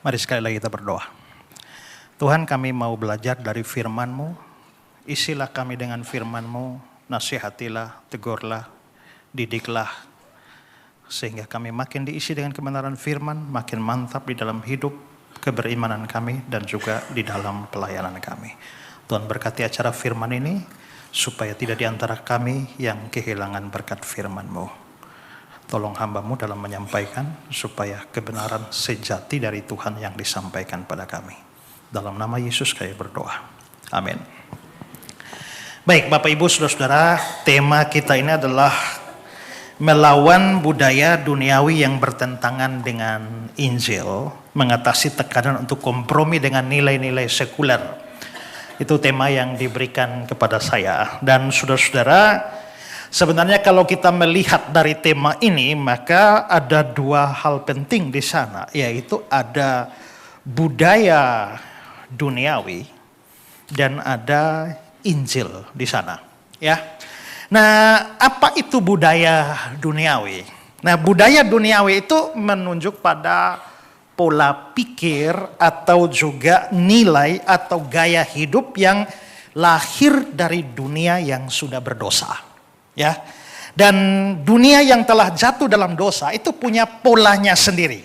Mari sekali lagi kita berdoa. Tuhan, kami mau belajar dari firman-Mu. Isilah kami dengan firman-Mu, nasihatilah, tegurlah, didiklah. Sehingga kami makin diisi dengan kebenaran firman, makin mantap di dalam hidup keberimanan kami dan juga di dalam pelayanan kami. Tuhan berkati acara firman ini, supaya tidak di antara kami yang kehilangan berkat firman-Mu. Tolong hamba-Mu dalam menyampaikan supaya kebenaran sejati dari Tuhan yang disampaikan pada kami. Dalam nama Yesus kami berdoa. Amin. Baik Bapak Ibu Saudara-saudara, tema kita ini adalah melawan budaya duniawi yang bertentangan dengan Injil, mengatasi tekanan untuk kompromi dengan nilai-nilai sekuler. Itu tema yang diberikan kepada saya. Dan saudara-saudara, sebenarnya kalau kita melihat dari tema ini, maka ada dua hal penting di sana, yaitu ada budaya duniawi dan ada Injil di sana. Ya. Nah, apa itu budaya duniawi? Nah, budaya duniawi itu menunjuk pada pola pikir atau juga nilai atau gaya hidup yang lahir dari dunia yang sudah berdosa. Ya, dan dunia yang telah jatuh dalam dosa itu punya polanya sendiri,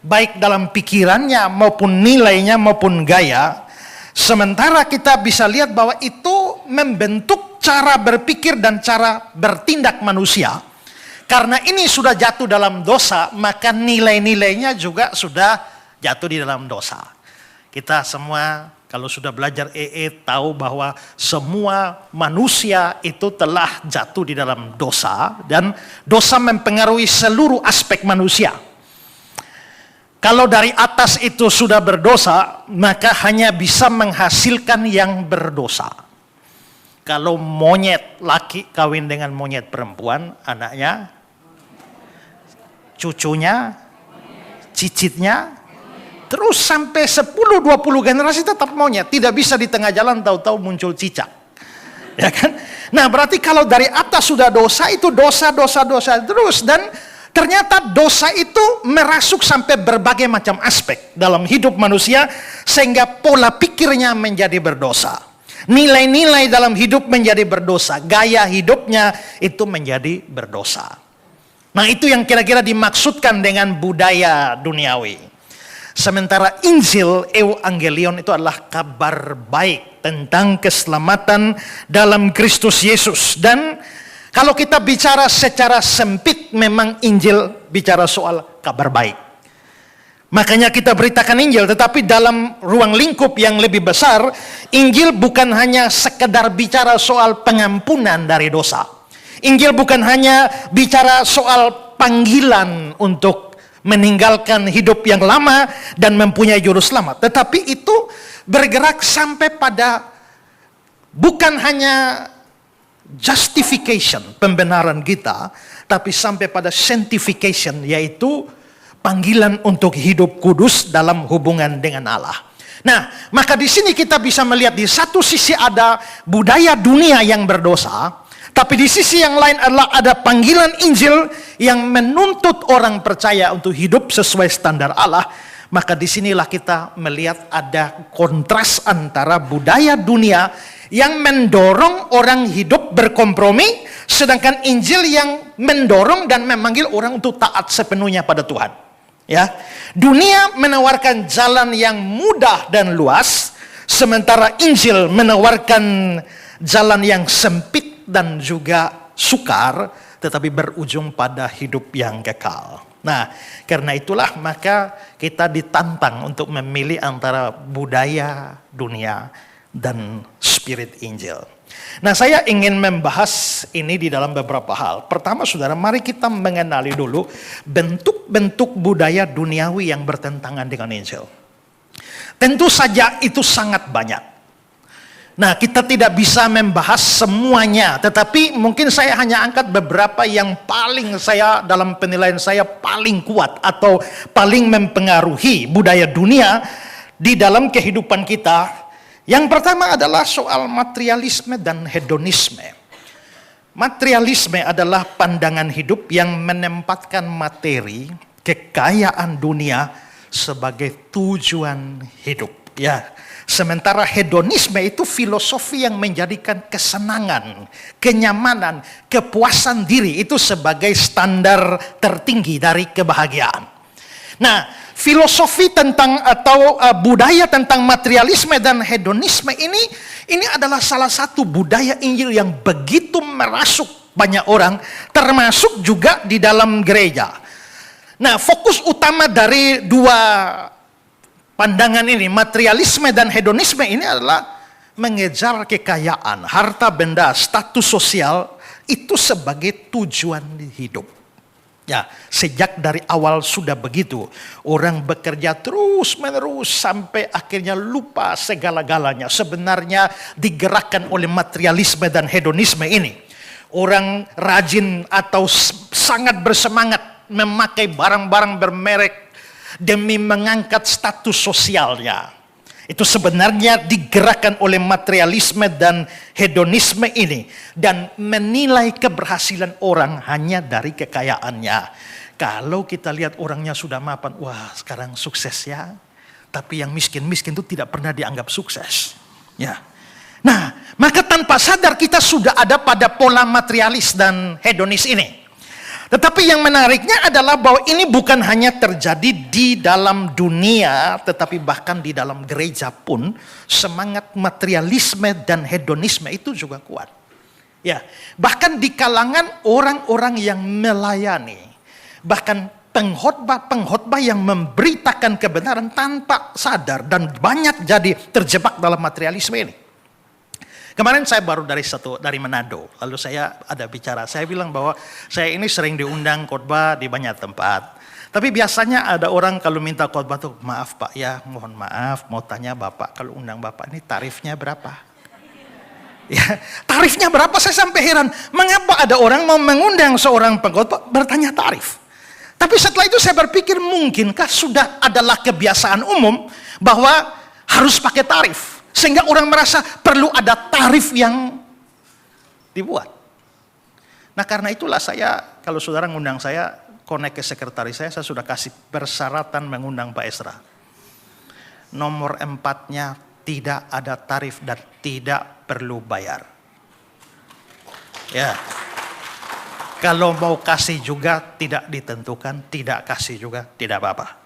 baik dalam pikirannya maupun nilainya maupun gaya. Sementara kita bisa lihat bahwa itu membentuk cara berpikir dan cara bertindak manusia. Karena ini sudah jatuh dalam dosa, maka nilai-nilainya juga sudah jatuh di dalam dosa. Kita semua kalau sudah belajar tahu bahwa semua manusia itu telah jatuh di dalam dosa dan dosa mempengaruhi seluruh aspek manusia. Kalau dari atas itu sudah berdosa, maka hanya bisa menghasilkan yang berdosa. Kalau monyet laki kawin dengan monyet perempuan, anaknya, cucunya, cicitnya, terus sampai 10-20 generasi tetap monyet. Tidak bisa di tengah jalan tahu-tahu muncul cicak. Ya kan? Nah, berarti kalau dari atas sudah dosa, itu dosa terus. Dan ternyata dosa itu merasuk sampai berbagai macam aspek dalam hidup manusia, sehingga pola pikirnya menjadi berdosa. Nilai-nilai dalam hidup menjadi berdosa. Gaya hidupnya itu menjadi berdosa. Nah, itu yang kira-kira dimaksudkan dengan budaya duniawi. Sementara Injil, Evangelion itu adalah kabar baik tentang keselamatan dalam Kristus Yesus. Dan kalau kita bicara secara sempit, memang Injil bicara soal kabar baik. Makanya kita beritakan Injil, tetapi dalam ruang lingkup yang lebih besar, Injil bukan hanya sekedar bicara soal pengampunan dari dosa. Injil bukan hanya bicara soal panggilan untuk meninggalkan hidup yang lama dan mempunyai juru selamat. Tetapi itu bergerak sampai pada bukan hanya justification, pembenaran kita, tapi sampai pada sanctification, yaitu panggilan untuk hidup kudus dalam hubungan dengan Allah. Nah, maka di sini kita bisa melihat di satu sisi ada budaya dunia yang berdosa, tapi di sisi yang lain adalah ada panggilan Injil yang menuntut orang percaya untuk hidup sesuai standar Allah. Maka disinilah kita melihat ada kontras antara budaya dunia yang mendorong orang hidup berkompromi, sedangkan Injil yang mendorong dan memanggil orang untuk taat sepenuhnya pada Tuhan. Ya, dunia menawarkan jalan yang mudah dan luas, sementara Injil menawarkan jalan yang sempit dan juga sukar, tetapi berujung pada hidup yang kekal. Nah, karena itulah maka kita ditantang untuk memilih antara budaya dunia dan spirit Injil. Nah, saya ingin membahas ini di dalam beberapa hal. Pertama, saudara, mari kita mengenali dulu bentuk-bentuk budaya duniawi yang bertentangan dengan Injil. Tentu saja itu sangat banyak. Nah, kita tidak bisa membahas semuanya, tetapi mungkin saya hanya angkat beberapa yang paling saya, dalam penilaian saya, paling kuat atau paling mempengaruhi budaya dunia di dalam kehidupan kita. Yang pertama adalah soal materialisme dan hedonisme. Materialisme adalah pandangan hidup yang menempatkan materi, kekayaan dunia sebagai tujuan hidup. Ya, sementara hedonisme itu filosofi yang menjadikan kesenangan, kenyamanan, kepuasan diri itu sebagai standar tertinggi dari kebahagiaan. Nah, filosofi tentang atau budaya tentang materialisme dan hedonisme ini adalah salah satu budaya Injil yang begitu merasuk banyak orang, termasuk juga di dalam gereja. Nah, fokus utama dari dua pandangan ini, materialisme dan hedonisme ini adalah mengejar kekayaan, harta benda, status sosial itu sebagai tujuan hidup. Ya, sejak dari awal sudah begitu. Orang bekerja terus menerus sampai akhirnya lupa segala-galanya. Sebenarnya digerakkan oleh materialisme dan hedonisme ini. Orang rajin atau sangat bersemangat memakai barang-barang bermerek demi mengangkat status sosialnya. Itu sebenarnya digerakkan oleh materialisme dan hedonisme ini. Dan menilai keberhasilan orang hanya dari kekayaannya. Kalau kita lihat orangnya sudah mapan, wah sekarang sukses ya. Tapi yang miskin-miskin itu tidak pernah dianggap sukses. Ya. Nah, maka tanpa sadar kita sudah ada pada pola materialis dan hedonis ini. Tetapi yang menariknya adalah bahwa ini bukan hanya terjadi di dalam dunia, tetapi bahkan di dalam gereja pun semangat materialisme dan hedonisme itu juga kuat. Ya, bahkan di kalangan orang-orang yang melayani, bahkan pengkhotbah yang memberitakan kebenaran tanpa sadar dan banyak jadi terjebak dalam materialisme ini. Kemarin saya baru dari Manado, lalu saya ada bicara, saya bilang bahwa saya ini sering diundang khotbah di banyak tempat. Tapi biasanya ada orang kalau minta khotbah tuh, maaf Pak ya, mohon maaf, mau tanya Bapak, kalau undang Bapak ini tarifnya berapa? Ya, tarifnya berapa? Saya sampai heran, mengapa ada orang mau mengundang seorang pengkhotbah bertanya tarif? Tapi setelah itu saya berpikir, mungkinkah sudah adalah kebiasaan umum bahwa harus pakai tarif? Sehingga orang merasa perlu ada tarif yang dibuat. Nah karena itulah saya, kalau saudara ngundang saya, connect ke sekretaris saya sudah kasih persyaratan mengundang Pak Esra. Nomor 4-nya tidak ada tarif dan tidak perlu bayar. Ya. Kalau mau kasih juga tidak ditentukan, tidak kasih juga tidak apa-apa.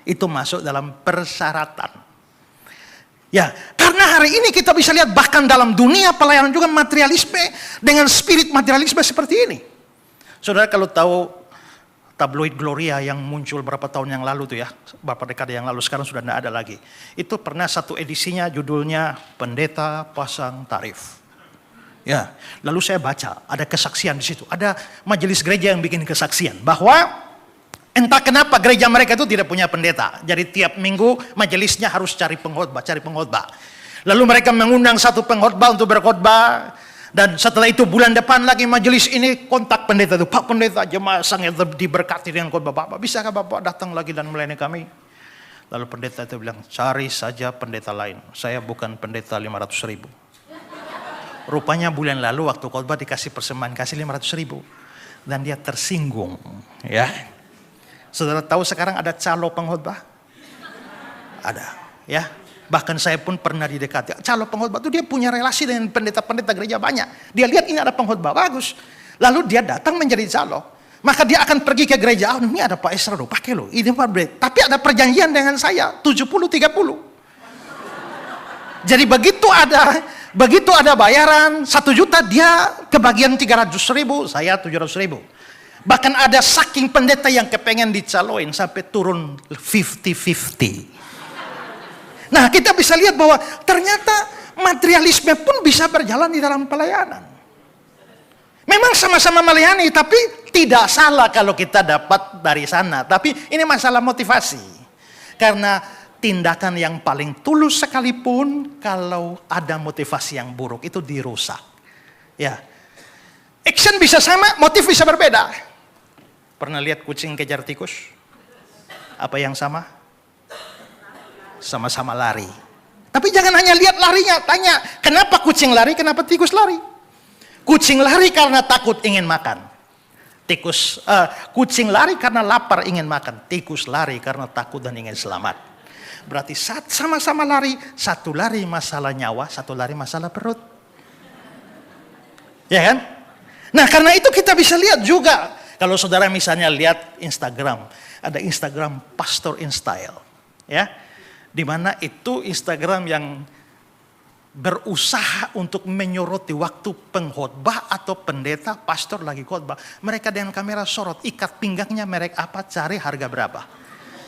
Itu masuk dalam persyaratan. Ya, karena hari ini kita bisa lihat bahkan dalam dunia pelayanan juga materialisme dengan spirit materialisme seperti ini. Saudara kalau tahu tabloid Gloria yang muncul berapa tahun yang lalu tuh ya, beberapa dekade yang lalu, sekarang sudah tidak ada lagi. Itu pernah satu edisinya judulnya Pendeta Pasang Tarif. Ya, lalu saya baca ada kesaksian di situ, ada majelis gereja yang bikin kesaksian bahwa entah kenapa gereja mereka itu tidak punya pendeta. Jadi tiap minggu majelisnya harus cari pengkhotbah. Lalu mereka mengundang satu pengkhotbah untuk berkhotbah. Dan setelah itu bulan depan lagi majelis ini kontak pendeta itu. Pak pendeta, jemaah sangat diberkati dengan khotbah Bapak. Bisakah Bapak datang lagi dan melayani kami? Lalu pendeta itu bilang, cari saja pendeta lain. Saya bukan pendeta 500.000. Rupanya bulan lalu waktu khotbah dikasih persembahan, kasih 500.000. Dan dia tersinggung. Ya. Saudara tahu sekarang ada calo pengkhotbah? Ada, ya. Bahkan saya pun pernah didekati. Calo pengkhotbah itu dia punya relasi dengan pendeta-pendeta gereja banyak. Dia lihat ini ada pengkhotbah bagus. Lalu dia datang menjadi calo. Maka dia akan pergi ke gereja. Oh, ini ada Pak Esra loh, pakai loh. Ini Pak. Tapi ada perjanjian dengan saya 70-30. Jadi begitu ada bayaran 1 juta, dia kebagian 300.000, saya 700.000. Bahkan ada saking pendeta yang kepengen dicaloin sampai turun 50-50. Nah kita bisa lihat bahwa ternyata materialisme pun bisa berjalan di dalam pelayanan. Memang sama-sama melayani, tapi tidak salah kalau kita dapat dari sana. Tapi ini masalah motivasi. Karena tindakan yang paling tulus sekalipun, kalau ada motivasi yang buruk itu dirusak. Ya, action bisa sama, motif bisa berbeda. Pernah lihat kucing kejar tikus? Apa yang sama? Sama-sama lari. Tapi jangan hanya lihat larinya, tanya, kenapa kucing lari, kenapa tikus lari? Kucing lari karena takut ingin makan. Kucing lari karena lapar ingin makan, tikus lari karena takut dan ingin selamat. Berarti sama-sama lari, satu lari masalah nyawa, satu lari masalah perut. Ya kan? Nah, karena itu kita bisa lihat juga, kalau saudara misalnya lihat Instagram, ada Instagram Pastor in Style, ya, di mana itu Instagram yang berusaha untuk menyoroti waktu pengkhotbah atau pendeta, pastor lagi khotbah. Mereka dengan kamera sorot, ikat pinggangnya merek apa, cari harga berapa.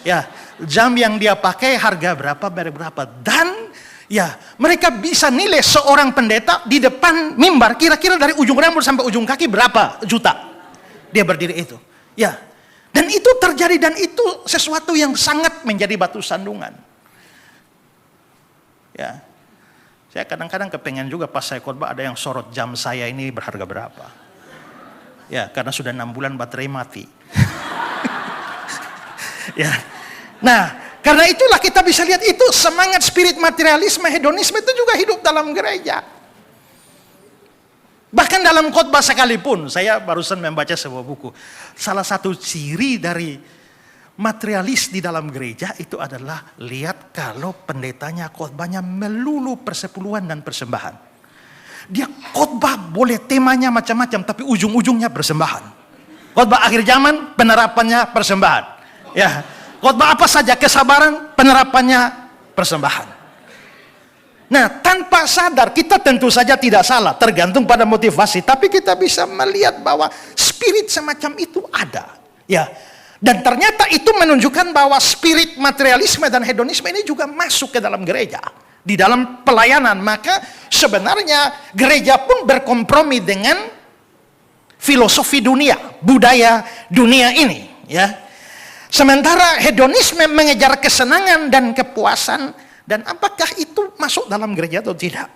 Ya, jam yang dia pakai harga berapa, merek berapa. Dan ya, mereka bisa nilai seorang pendeta di depan mimbar kira-kira dari ujung rambut sampai ujung kaki berapa juta dia berdiri itu. Ya, dan itu terjadi dan itu sesuatu yang sangat menjadi batu sandungan. Ya. Saya kadang-kadang kepengen juga pas saya khotbah ada yang sorot jam saya ini berharga berapa. Ya, karena sudah 6 bulan baterai mati. Ya. Nah, karena itulah kita bisa lihat itu semangat spirit materialisme, hedonisme itu juga hidup dalam gereja. Bahkan dalam khotbah sekalipun, saya barusan membaca sebuah buku. Salah satu ciri dari materialis di dalam gereja itu adalah lihat kalau pendetanya khotbahnya melulu persepuluhan dan persembahan. Dia khotbah boleh temanya macam-macam tapi ujung-ujungnya persembahan. Khotbah akhir zaman penerapannya persembahan. Ya, khotbah apa saja kesabaran penerapannya persembahan. Nah, tanpa sadar kita tentu saja tidak salah, tergantung pada motivasi, tapi kita bisa melihat bahwa spirit semacam itu ada. Ya. Dan ternyata itu menunjukkan bahwa spirit materialisme dan hedonisme ini juga masuk ke dalam gereja. Di dalam pelayanan, maka sebenarnya gereja pun berkompromi dengan filosofi dunia, budaya dunia ini. Ya. Sementara hedonisme mengejar kesenangan dan kepuasan, dan apakah itu masuk dalam gereja atau tidak?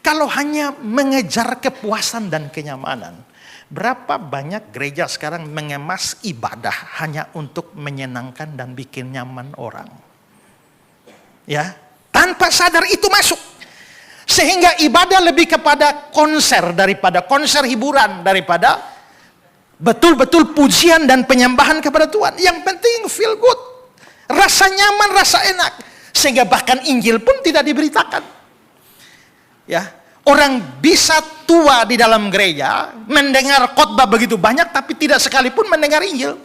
Kalau hanya mengejar kepuasan dan kenyamanan, berapa banyak gereja sekarang mengemas ibadah hanya untuk menyenangkan dan bikin nyaman orang. Ya, tanpa sadar itu masuk. Sehingga ibadah lebih kepada konser daripada konser hiburan, daripada betul-betul pujian dan penyembahan kepada Tuhan. Yang penting feel good, rasa nyaman, rasa enak. Sehingga bahkan Injil pun tidak diberitakan. Ya. Orang bisa tua di dalam gereja, mendengar khotbah begitu banyak, tapi tidak sekalipun mendengar Injil.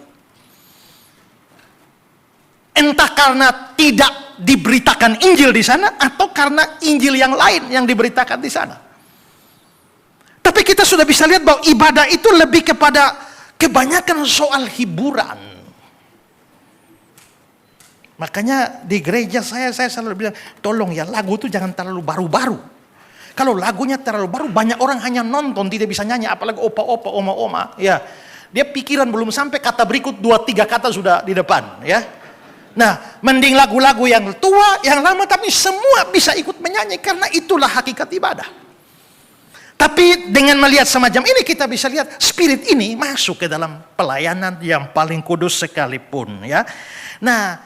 Entah karena tidak diberitakan Injil di sana, atau karena Injil yang lain yang diberitakan di sana. Tapi kita sudah bisa lihat bahwa ibadah itu lebih kepada kebanyakan soal hiburan. Makanya di gereja saya selalu bilang, tolong ya lagu itu jangan terlalu baru-baru. Kalau lagunya terlalu baru, banyak orang hanya nonton, tidak bisa nyanyi, apalagi opa-opa, oma-oma. Ya, dia pikiran belum sampai kata berikut 2-3 kata sudah di depan. Ya, nah, mending lagu-lagu yang tua, yang lama, tapi semua bisa ikut menyanyi karena itulah hakikat ibadah. Tapi dengan melihat semacam ini kita bisa lihat spirit ini masuk ke dalam pelayanan yang paling kudus sekalipun. Ya, nah,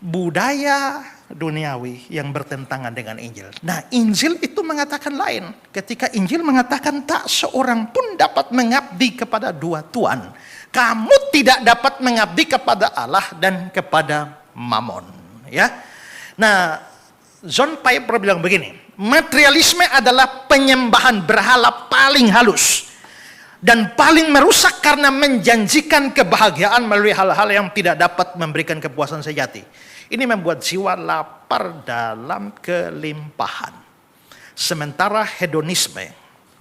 budaya duniawi yang bertentangan dengan Injil. Nah, Injil itu mengatakan lain. Ketika Injil mengatakan tak seorang pun dapat mengabdi kepada dua tuan. Kamu tidak dapat mengabdi kepada Allah dan kepada Mammon. Ya. Nah, John Piper bilang begini, materialisme adalah penyembahan berhala paling halus dan paling merusak karena menjanjikan kebahagiaan melalui hal-hal yang tidak dapat memberikan kepuasan sejati. Ini membuat jiwa lapar dalam kelimpahan. Sementara hedonisme,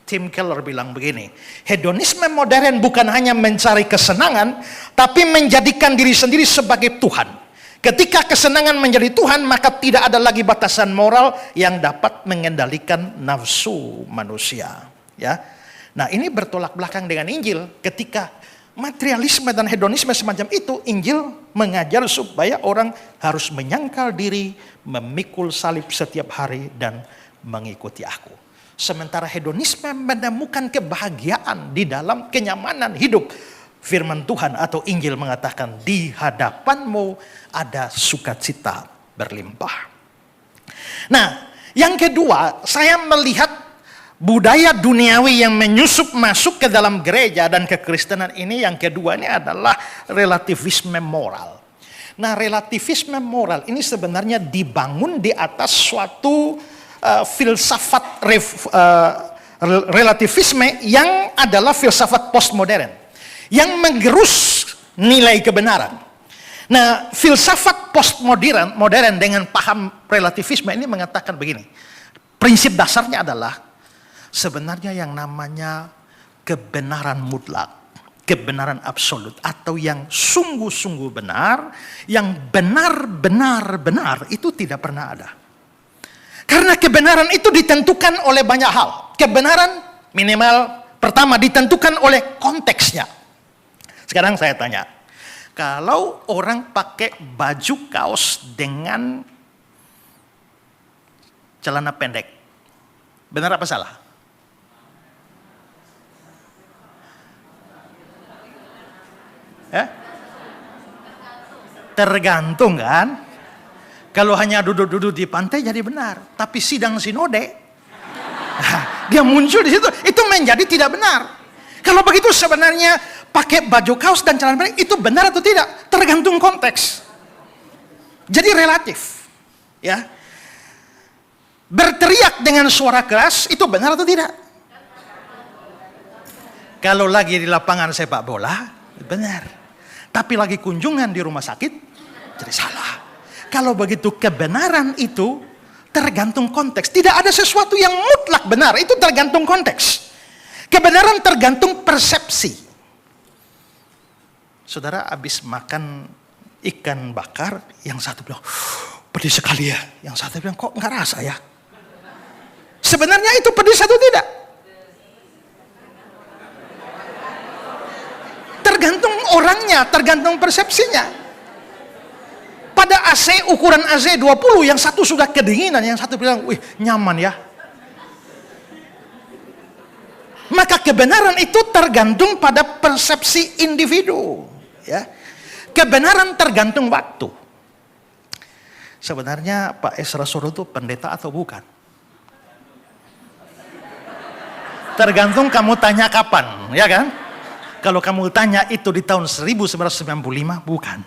Tim Keller bilang begini, hedonisme modern bukan hanya mencari kesenangan, tapi menjadikan diri sendiri sebagai Tuhan. Ketika kesenangan menjadi Tuhan, maka tidak ada lagi batasan moral yang dapat mengendalikan nafsu manusia. Ya, nah ini bertolak belakang dengan Injil. Ketika materialisme dan hedonisme semacam itu, Injil mengajar supaya orang harus menyangkal diri, memikul salib setiap hari dan mengikuti aku. Sementara hedonisme menemukan kebahagiaan di dalam kenyamanan hidup. Firman Tuhan atau Injil mengatakan di hadapanmu ada sukacita berlimpah. Nah, yang kedua, saya melihat budaya duniawi yang menyusup masuk ke dalam gereja dan kekristenan ini, yang kedua ini adalah relativisme moral. Nah, relativisme moral ini sebenarnya dibangun di atas suatu filsafat relativisme yang adalah filsafat postmodern yang menggerus nilai kebenaran. Nah, filsafat postmodern dengan paham relativisme ini mengatakan begini. Prinsip dasarnya adalah sebenarnya yang namanya kebenaran mutlak, kebenaran absolut, atau yang sungguh-sungguh benar, yang benar-benar itu tidak pernah ada. Karena kebenaran itu ditentukan oleh banyak hal. Kebenaran minimal pertama ditentukan oleh konteksnya. Sekarang saya tanya, kalau orang pakai baju kaos dengan celana pendek, benar apa salah? Tergantung kan. Kalau hanya duduk-duduk di pantai jadi benar, tapi sidang sinode dia muncul di situ, itu menjadi tidak benar. Kalau begitu sebenarnya pakai baju kaos dan celana pendek itu benar atau tidak? Tergantung konteks. Jadi relatif. Ya. Berteriak dengan suara keras itu benar atau tidak? Kalau lagi di lapangan sepak bola benar. Tapi lagi kunjungan di rumah sakit jadi salah. Kalau begitu kebenaran itu tergantung konteks. Tidak ada sesuatu yang mutlak benar, itu tergantung konteks. Kebenaran tergantung persepsi. Saudara habis makan ikan bakar, yang satu bilang, pedis sekali ya. Yang satu bilang, kok nggak rasa ya? Sebenarnya itu pedis atau tidak? Tergantung orangnya, tergantung persepsinya. Pada AC, ukuran AC 20, yang satu sudah kedinginan, yang satu bilang, wih nyaman ya. Maka kebenaran itu tergantung pada persepsi individu. Ya. Kebenaran tergantung waktu. Sebenarnya Pak Esra Soro itu pendeta atau bukan? Tergantung kamu tanya kapan, ya kan? Kalau kamu tanya itu di tahun 1995, bukan.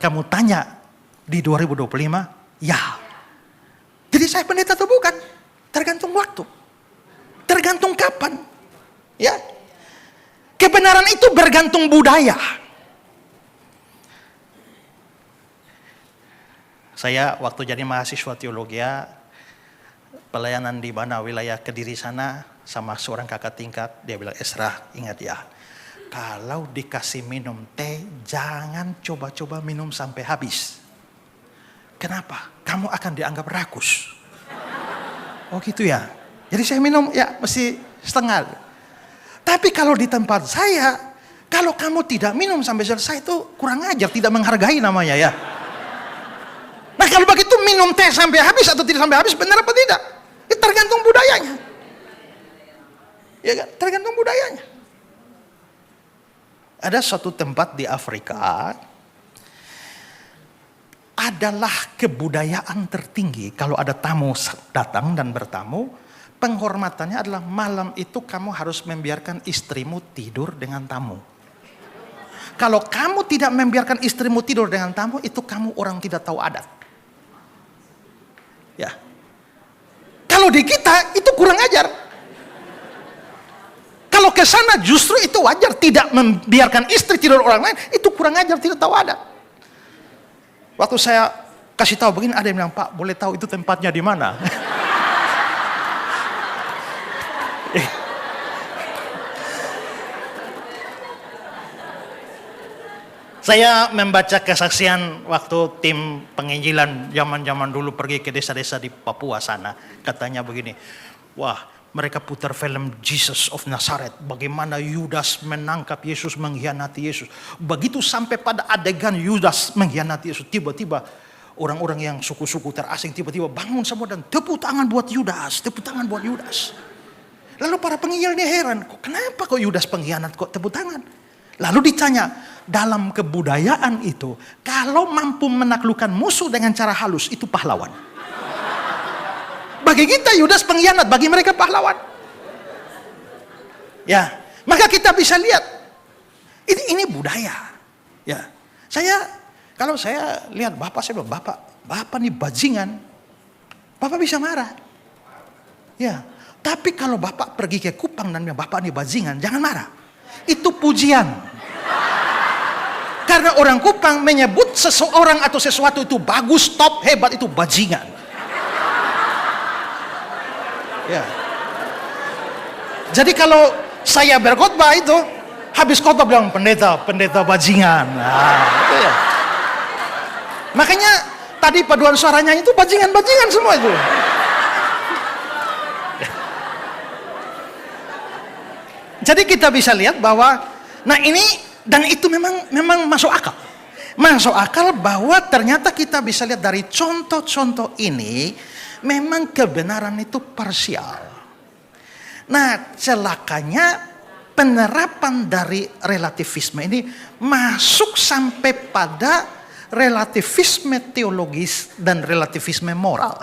Kamu tanya di 2025, ya. Jadi saya pendeta atau bukan? Tergantung waktu. Tergantung kapan. Ya. Kebenaran itu bergantung budaya. Saya waktu jadi mahasiswa teologi, pelayanan di mana wilayah Kediri sana, sama seorang kakak tingkat, dia bilang, Esra, ingat ya, kalau dikasih minum teh, jangan coba-coba minum sampai habis. Kenapa? Kamu akan dianggap rakus. Oh gitu ya. Jadi saya minum ya mesti setengah. Tapi kalau di tempat saya, kalau kamu tidak minum sampai selesai itu kurang ajar, tidak menghargai namanya ya. Nah kalau begitu minum teh sampai habis atau tidak sampai habis, benar apa tidak? Itu tergantung budayanya. Ya kan? Tergantung budayanya. Ada suatu tempat di Afrika adalah kebudayaan tertinggi. Kalau ada tamu datang dan bertamu, penghormatannya adalah malam itu kamu harus membiarkan istrimu tidur dengan tamu. Kalau kamu tidak membiarkan istrimu tidur dengan tamu, itu kamu orang tidak tahu adat. Ya. Kalau di kita itu kurang ajar. Kalau ke sana justru itu wajar, tidak membiarkan istri tidur orang lain, itu kurang ajar, tidak tahu adat. Waktu saya kasih tahu begini, ada yang bilang, Pak, boleh tahu itu tempatnya di mana? Saya membaca kesaksian waktu tim penginjilan zaman-zaman dulu pergi ke desa-desa di Papua sana. Katanya begini, wah, mereka putar film Jesus of Nazareth. Bagaimana Yudas menangkap Yesus, mengkhianati Yesus. Begitu sampai pada adegan Yudas mengkhianati Yesus. Tiba-tiba orang-orang yang suku-suku terasing tiba-tiba bangun semua dan tepuk tangan buat Yudas. Tepuk tangan buat Yudas. Lalu para penginjil ini heran. Kenapa kok Yudas pengkhianat kok tepuk tangan? Lalu ditanya, dalam kebudayaan itu, kalau mampu menaklukkan musuh dengan cara halus, itu pahlawan. Bagi kita Yudas pengkhianat, bagi mereka pahlawan. Ya, maka kita bisa lihat ini budaya. Ya, kalau saya lihat Bapak, saya bilang, Bapak nih bajingan. Bapak bisa marah. Ya, tapi kalau Bapak pergi ke Kupang dan bilang Bapak nih bajingan, jangan marah. Itu pujian. Karena orang Kupang menyebut seseorang atau sesuatu itu bagus, top, hebat, itu bajingan. Ya. Jadi kalau saya berkhotbah itu, habis khotbah bilang pendeta bajingan. Nah, itu ya. Makanya tadi paduan suaranya itu bajingan semua itu. Jadi kita bisa lihat bahwa, nah ini, dan itu memang masuk akal. Masuk akal bahwa ternyata kita bisa lihat dari contoh-contoh ini, memang kebenaran itu parsial. Nah, celakanya penerapan dari relativisme ini masuk sampai pada relativisme teologis dan relativisme moral.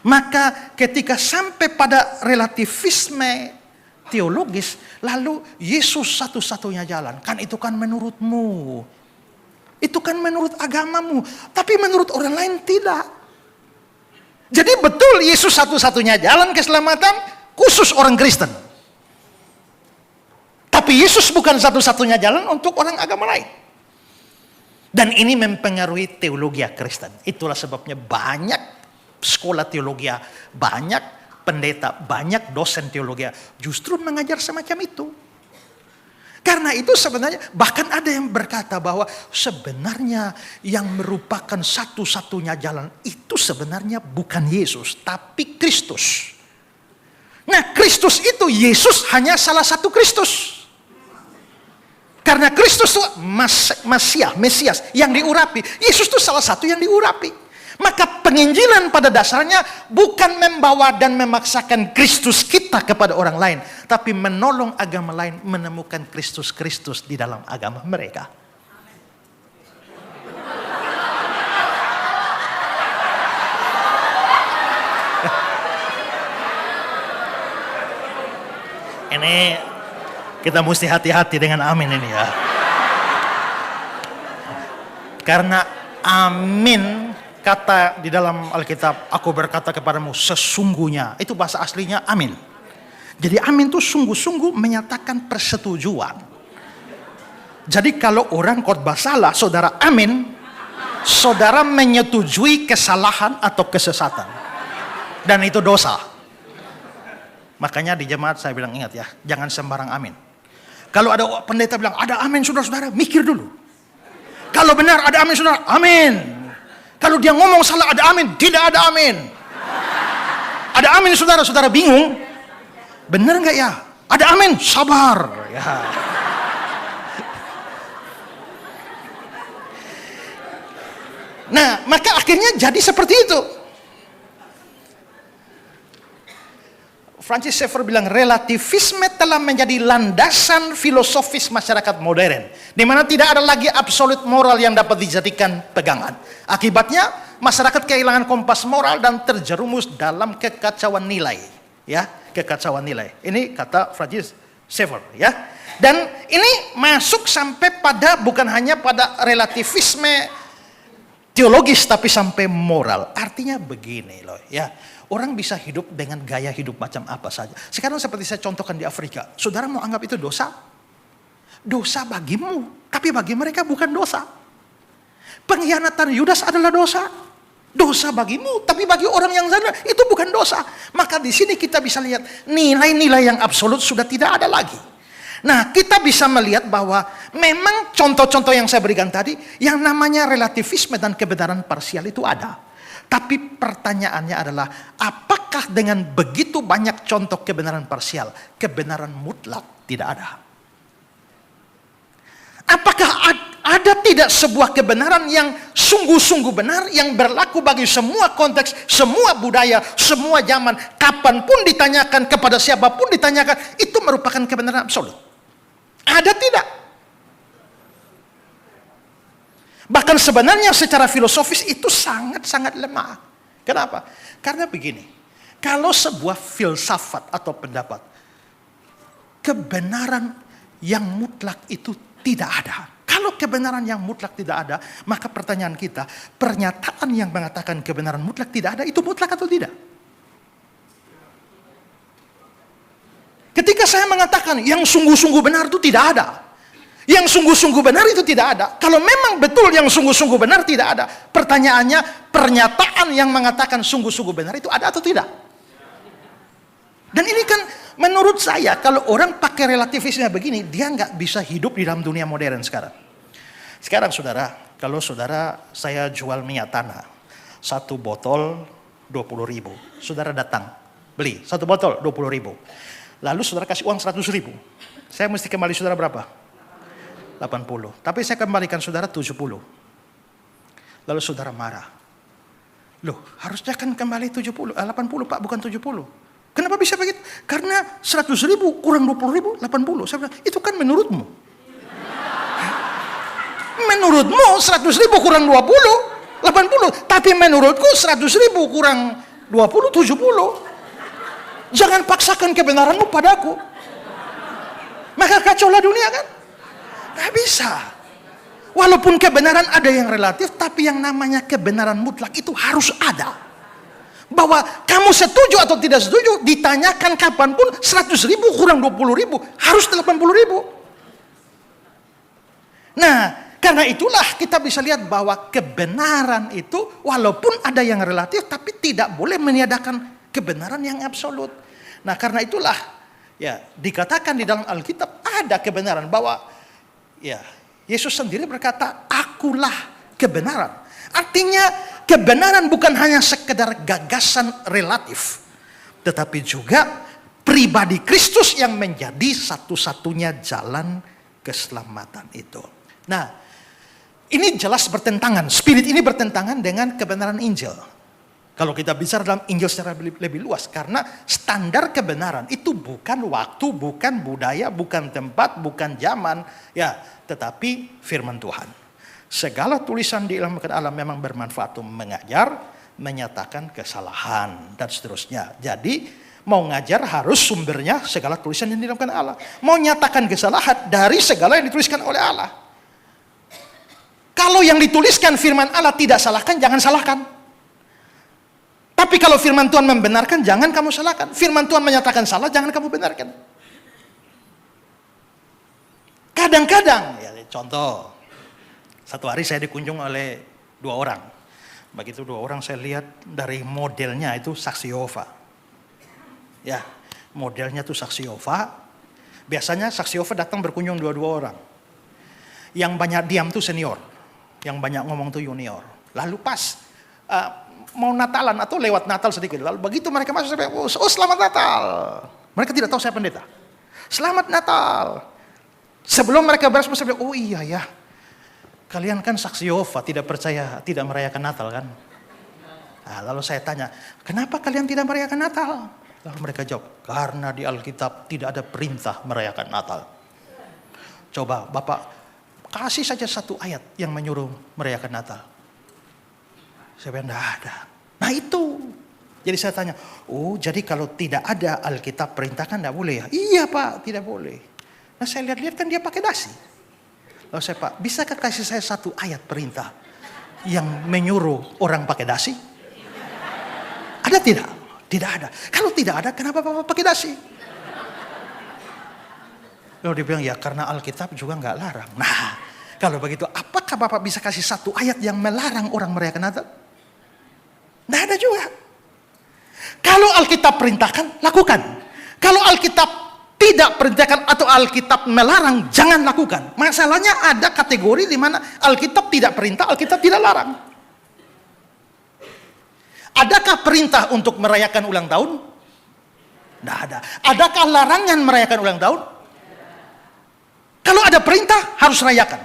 Maka ketika sampai pada relativisme teologis, lalu Yesus satu-satunya jalan. Kan itu kan menurutmu. Itu kan menurut agamamu. Tapi menurut orang lain tidak. Jadi betul Yesus satu-satunya jalan keselamatan khusus orang Kristen. Tapi Yesus bukan satu-satunya jalan untuk orang agama lain. Dan ini mempengaruhi teologi Kristen. Itulah sebabnya banyak sekolah teologi, banyak pendeta, banyak dosen teologi justru mengajar semacam itu. Karena itu sebenarnya bahkan ada yang berkata bahwa sebenarnya yang merupakan satu-satunya jalan itu sebenarnya bukan Yesus, tapi Kristus. Nah, Kristus itu, Yesus hanya salah satu Kristus. Karena Kristus itu Mesias yang diurapi. Yesus itu salah satu yang diurapi. Maka penginjilan pada dasarnya bukan membawa dan memaksakan Kristus kita kepada orang lain, tapi menolong agama lain menemukan Kristus di dalam agama mereka. Ini kita mesti hati-hati dengan amin ini ya. Karena amin, kata di dalam Alkitab, aku berkata kepadamu sesungguhnya, itu bahasa aslinya amin. Jadi amin itu sungguh-sungguh menyatakan persetujuan. Jadi kalau orang khotbah salah, saudara amin, saudara menyetujui kesalahan atau kesesatan. Dan itu dosa. Makanya di jemaat saya bilang, ingat ya, jangan sembarang amin. Kalau ada pendeta bilang ada amin, saudara-saudara mikir dulu. Kalau benar ada amin, saudara, amin. Kalau dia ngomong salah ada amin, tidak ada amin. Ada amin, saudara bingung. Benar nggak ya? Ada amin, sabar. Ya. Nah, maka akhirnya jadi seperti itu. Francis Schaeffer bilang relativisme telah menjadi landasan filosofis masyarakat modern, di mana tidak ada lagi absolut moral yang dapat dijadikan pegangan. Akibatnya masyarakat kehilangan kompas moral dan terjerumus dalam kekacauan nilai. Ya, kekacauan nilai. Ini kata Francis Schaeffer. Ya, dan ini masuk sampai pada bukan hanya pada relativisme teologis, tapi sampai moral. Artinya begini loh, ya. Orang bisa hidup dengan gaya hidup macam apa saja. Sekarang seperti saya contohkan di Afrika. Saudara mau anggap itu dosa? Dosa bagimu, tapi bagi mereka bukan dosa. Pengkhianatan Yudas adalah dosa. Dosa bagimu, tapi bagi orang yang sana itu bukan dosa. Maka di sini kita bisa lihat nilai-nilai yang absolut sudah tidak ada lagi. Nah, kita bisa melihat bahwa memang contoh-contoh yang saya berikan tadi, yang namanya relativisme dan kebenaran parsial itu ada. Tapi pertanyaannya adalah, apakah dengan begitu banyak contoh kebenaran parsial, kebenaran mutlak tidak ada? Apakah ada tidak sebuah kebenaran yang sungguh-sungguh benar, yang berlaku bagi semua konteks, semua budaya, semua zaman, kapanpun ditanyakan, kepada siapapun ditanyakan, itu merupakan kebenaran absolut? Ada tidak? Bahkan sebenarnya secara filosofis itu sangat-sangat lemah. Kenapa? Karena begini, kalau sebuah filsafat atau pendapat kebenaran yang mutlak itu tidak ada. Kalau kebenaran yang mutlak tidak ada, maka pertanyaan kita, pernyataan yang mengatakan kebenaran mutlak tidak ada, itu mutlak atau tidak? Ketika saya mengatakan yang sungguh-sungguh benar itu tidak ada. Yang sungguh-sungguh benar itu tidak ada. Kalau memang betul yang sungguh-sungguh benar tidak ada, pertanyaannya, pernyataan yang mengatakan sungguh-sungguh benar itu ada atau tidak? Dan ini kan menurut saya, kalau orang pakai relativisme begini, dia nggak bisa hidup di dalam dunia modern sekarang. Sekarang saudara, kalau saudara saya jual minyak tanah, 1 botol 20.000. Saudara datang, beli 1 botol 20.000. Lalu saudara kasih uang 100.000. Saya mesti kembali saudara berapa? 80. Tapi saya kembalikan saudara 70. Lalu saudara marah. Loh, harusnya kan kembali 80 Pak, bukan 70. Kenapa bisa begitu? Karena 100.000 kurang 20.000, 80. Saya bilang, itu kan menurutmu. Menurutmu 100.000 kurang 20, 80. Tapi menurutku 100.000 kurang 20, 70. Jangan paksakan kebenaranmu padaku. Maka kacaulah dunia kan? Gak bisa. Walaupun kebenaran ada yang relatif, tapi yang namanya kebenaran mutlak itu harus ada. Bahwa kamu setuju atau tidak setuju, ditanyakan kapanpun, 100.000 kurang 20.000, harus 80.000. Nah, karena itulah kita bisa lihat bahwa kebenaran itu, walaupun ada yang relatif, tapi tidak boleh meniadakan kebenaran yang absolut. Nah, karena itulah, ya dikatakan di dalam Alkitab ada kebenaran, bahwa ya Yesus sendiri berkata, akulah kebenaran. Artinya kebenaran bukan hanya sekedar gagasan relatif, tetapi juga pribadi Kristus yang menjadi satu-satunya jalan keselamatan itu. Nah, ini jelas bertentangan, spirit ini bertentangan dengan kebenaran Injil. Kalau kita bicara dalam Injil secara lebih luas, karena standar kebenaran itu bukan waktu, bukan budaya, bukan tempat, bukan zaman, ya, tetapi firman Tuhan. Segala tulisan di ilmu alam memang bermanfaat untuk mengajar, menyatakan kesalahan, dan seterusnya. Jadi, mau ngajar harus sumbernya segala tulisan yang diilhamkan Allah. Mau nyatakan kesalahan dari segala yang dituliskan oleh Allah. Kalau yang dituliskan firman Allah tidak salahkan, jangan salahkan. Tapi kalau firman Tuhan membenarkan, jangan kamu salahkan. Firman Tuhan menyatakan salah, jangan kamu benarkan. Kadang-kadang, ya contoh, satu hari saya dikunjung oleh 2 orang. Begitu 2 orang saya lihat dari modelnya itu saksi Yehova. Ya, modelnya itu saksi Yehova. Biasanya saksi Yehova datang berkunjung 2 orang. Yang banyak diam tuh senior, yang banyak ngomong tuh junior. Lalu pas mau Natalan atau lewat Natal sedikit, lalu begitu mereka masuk, saya bilang, oh selamat Natal. Mereka tidak tahu saya pendeta. Selamat Natal. Sebelum mereka beres, saya bilang, oh iya ya. Kalian kan saksi Yehova, tidak percaya, tidak merayakan Natal kan? Nah, lalu saya tanya, kenapa kalian tidak merayakan Natal? Lalu mereka jawab, karena di Alkitab tidak ada perintah merayakan Natal. Coba Bapak kasih saja 1 ayat yang menyuruh merayakan Natal. Saya bilang, tidak ada. Nah itu. Jadi saya tanya, oh jadi kalau tidak ada Alkitab perintahkan tidak boleh ya? Iya Pak, tidak boleh. Nah saya lihat-lihat kan dia pakai dasi. Lalu saya, Pak, bisakah kasih saya 1 ayat perintah yang menyuruh orang pakai dasi? Ada tidak? Tidak ada. Kalau tidak ada, kenapa Bapak pakai dasi? Lalu dia bilang, ya karena Alkitab juga nggak larang. Nah, kalau begitu, apakah Bapak bisa kasih 1 ayat yang melarang orang merayakan Natal? Tidak ada juga. Kalau Alkitab perintahkan, lakukan. Kalau Alkitab tidak perintahkan atau Alkitab melarang, jangan lakukan. Masalahnya ada kategori di mana Alkitab tidak perintah, Alkitab tidak larang. Adakah perintah untuk merayakan ulang tahun? Tidak ada. Adakah larangan merayakan ulang tahun? Kalau ada perintah, harus rayakan.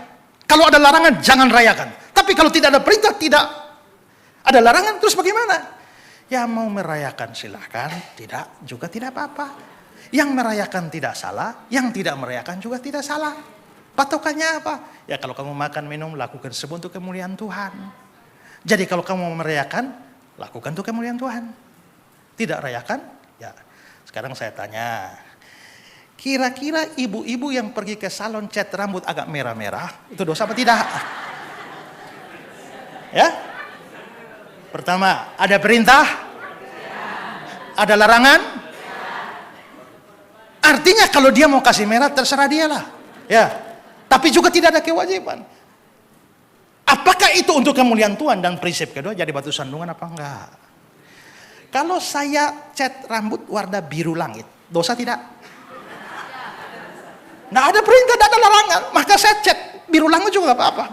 Kalau ada larangan, jangan rayakan. Tapi kalau tidak ada perintah, tidak ada larangan, terus bagaimana? Ya mau merayakan silahkan, tidak juga tidak apa-apa. Yang merayakan tidak salah, yang tidak merayakan juga tidak salah. Patokannya apa? Ya kalau kamu makan minum, lakukan semua untuk kemuliaan Tuhan. Jadi kalau kamu merayakan, lakukan untuk kemuliaan Tuhan. Tidak rayakan, ya sekarang saya tanya, Kira-kira ibu-ibu yang pergi ke salon cat rambut agak merah-merah, itu dosa apa tidak? Ya? Pertama, ada perintah? Ada larangan? Artinya kalau dia mau kasih merah, terserah dia lah. Ya. Tapi juga tidak ada kewajiban. Apakah itu untuk kemuliaan Tuhan? Dan prinsip kedua, jadi batu sandungan apa enggak? Kalau saya cat rambut warna biru langit, dosa tidak? Nggak ada perintah, nggak ada larangan. Maka saya cat biru langit juga nggak apa-apa.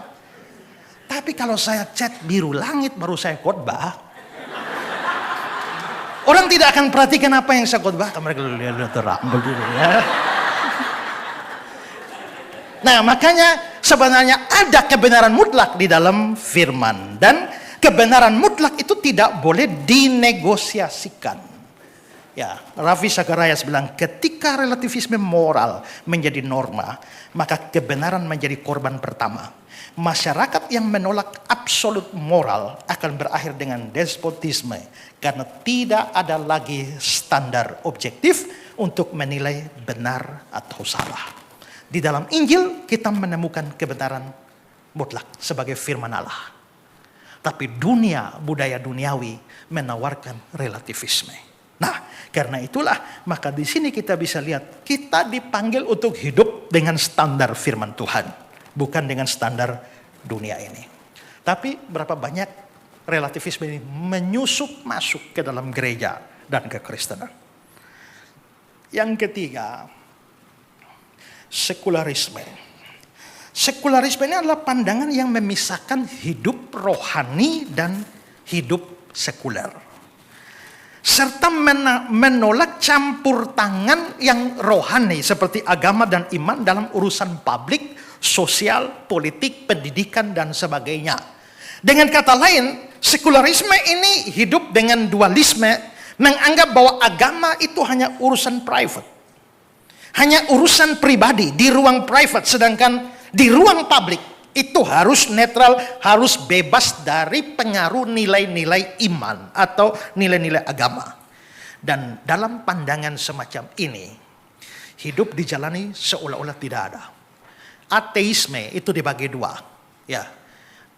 Tapi kalau saya cat biru langit baru saya khotbah, orang tidak akan perhatikan apa yang saya khotbah. Mereka lihat rambut gitu ya. Nah, makanya sebenarnya ada kebenaran mutlak di dalam firman. Dan kebenaran mutlak itu tidak boleh dinegosiasikan. Ya, Ravi Zacharias bilang, ketika relativisme moral menjadi norma, maka kebenaran menjadi korban pertama. Masyarakat yang menolak absolut moral akan berakhir dengan despotisme. Karena tidak ada lagi standar objektif untuk menilai benar atau salah. Di dalam Injil kita menemukan kebenaran mutlak sebagai firman Allah. Tapi dunia, budaya duniawi menawarkan relativisme. Nah, karena itulah maka di sini kita bisa lihat kita dipanggil untuk hidup dengan standar firman Tuhan, bukan dengan standar dunia ini. Tapi berapa banyak relativisme ini menyusup masuk ke dalam gereja dan kekristenan. Yang ketiga, sekularisme. Sekularisme ini adalah pandangan yang memisahkan hidup rohani dan hidup sekuler. Serta menolak campur tangan yang rohani seperti agama dan iman dalam urusan publik, sosial, politik, pendidikan, dan sebagainya. Dengan kata lain, sekularisme ini hidup dengan dualisme, menganggap bahwa agama itu hanya urusan private. Hanya urusan pribadi di ruang private, sedangkan di ruang publik itu harus netral, harus bebas dari pengaruh nilai-nilai iman atau nilai-nilai agama. Dan dalam pandangan semacam ini, hidup dijalani seolah-olah tidak ada. Ateisme itu dibagi dua, ya,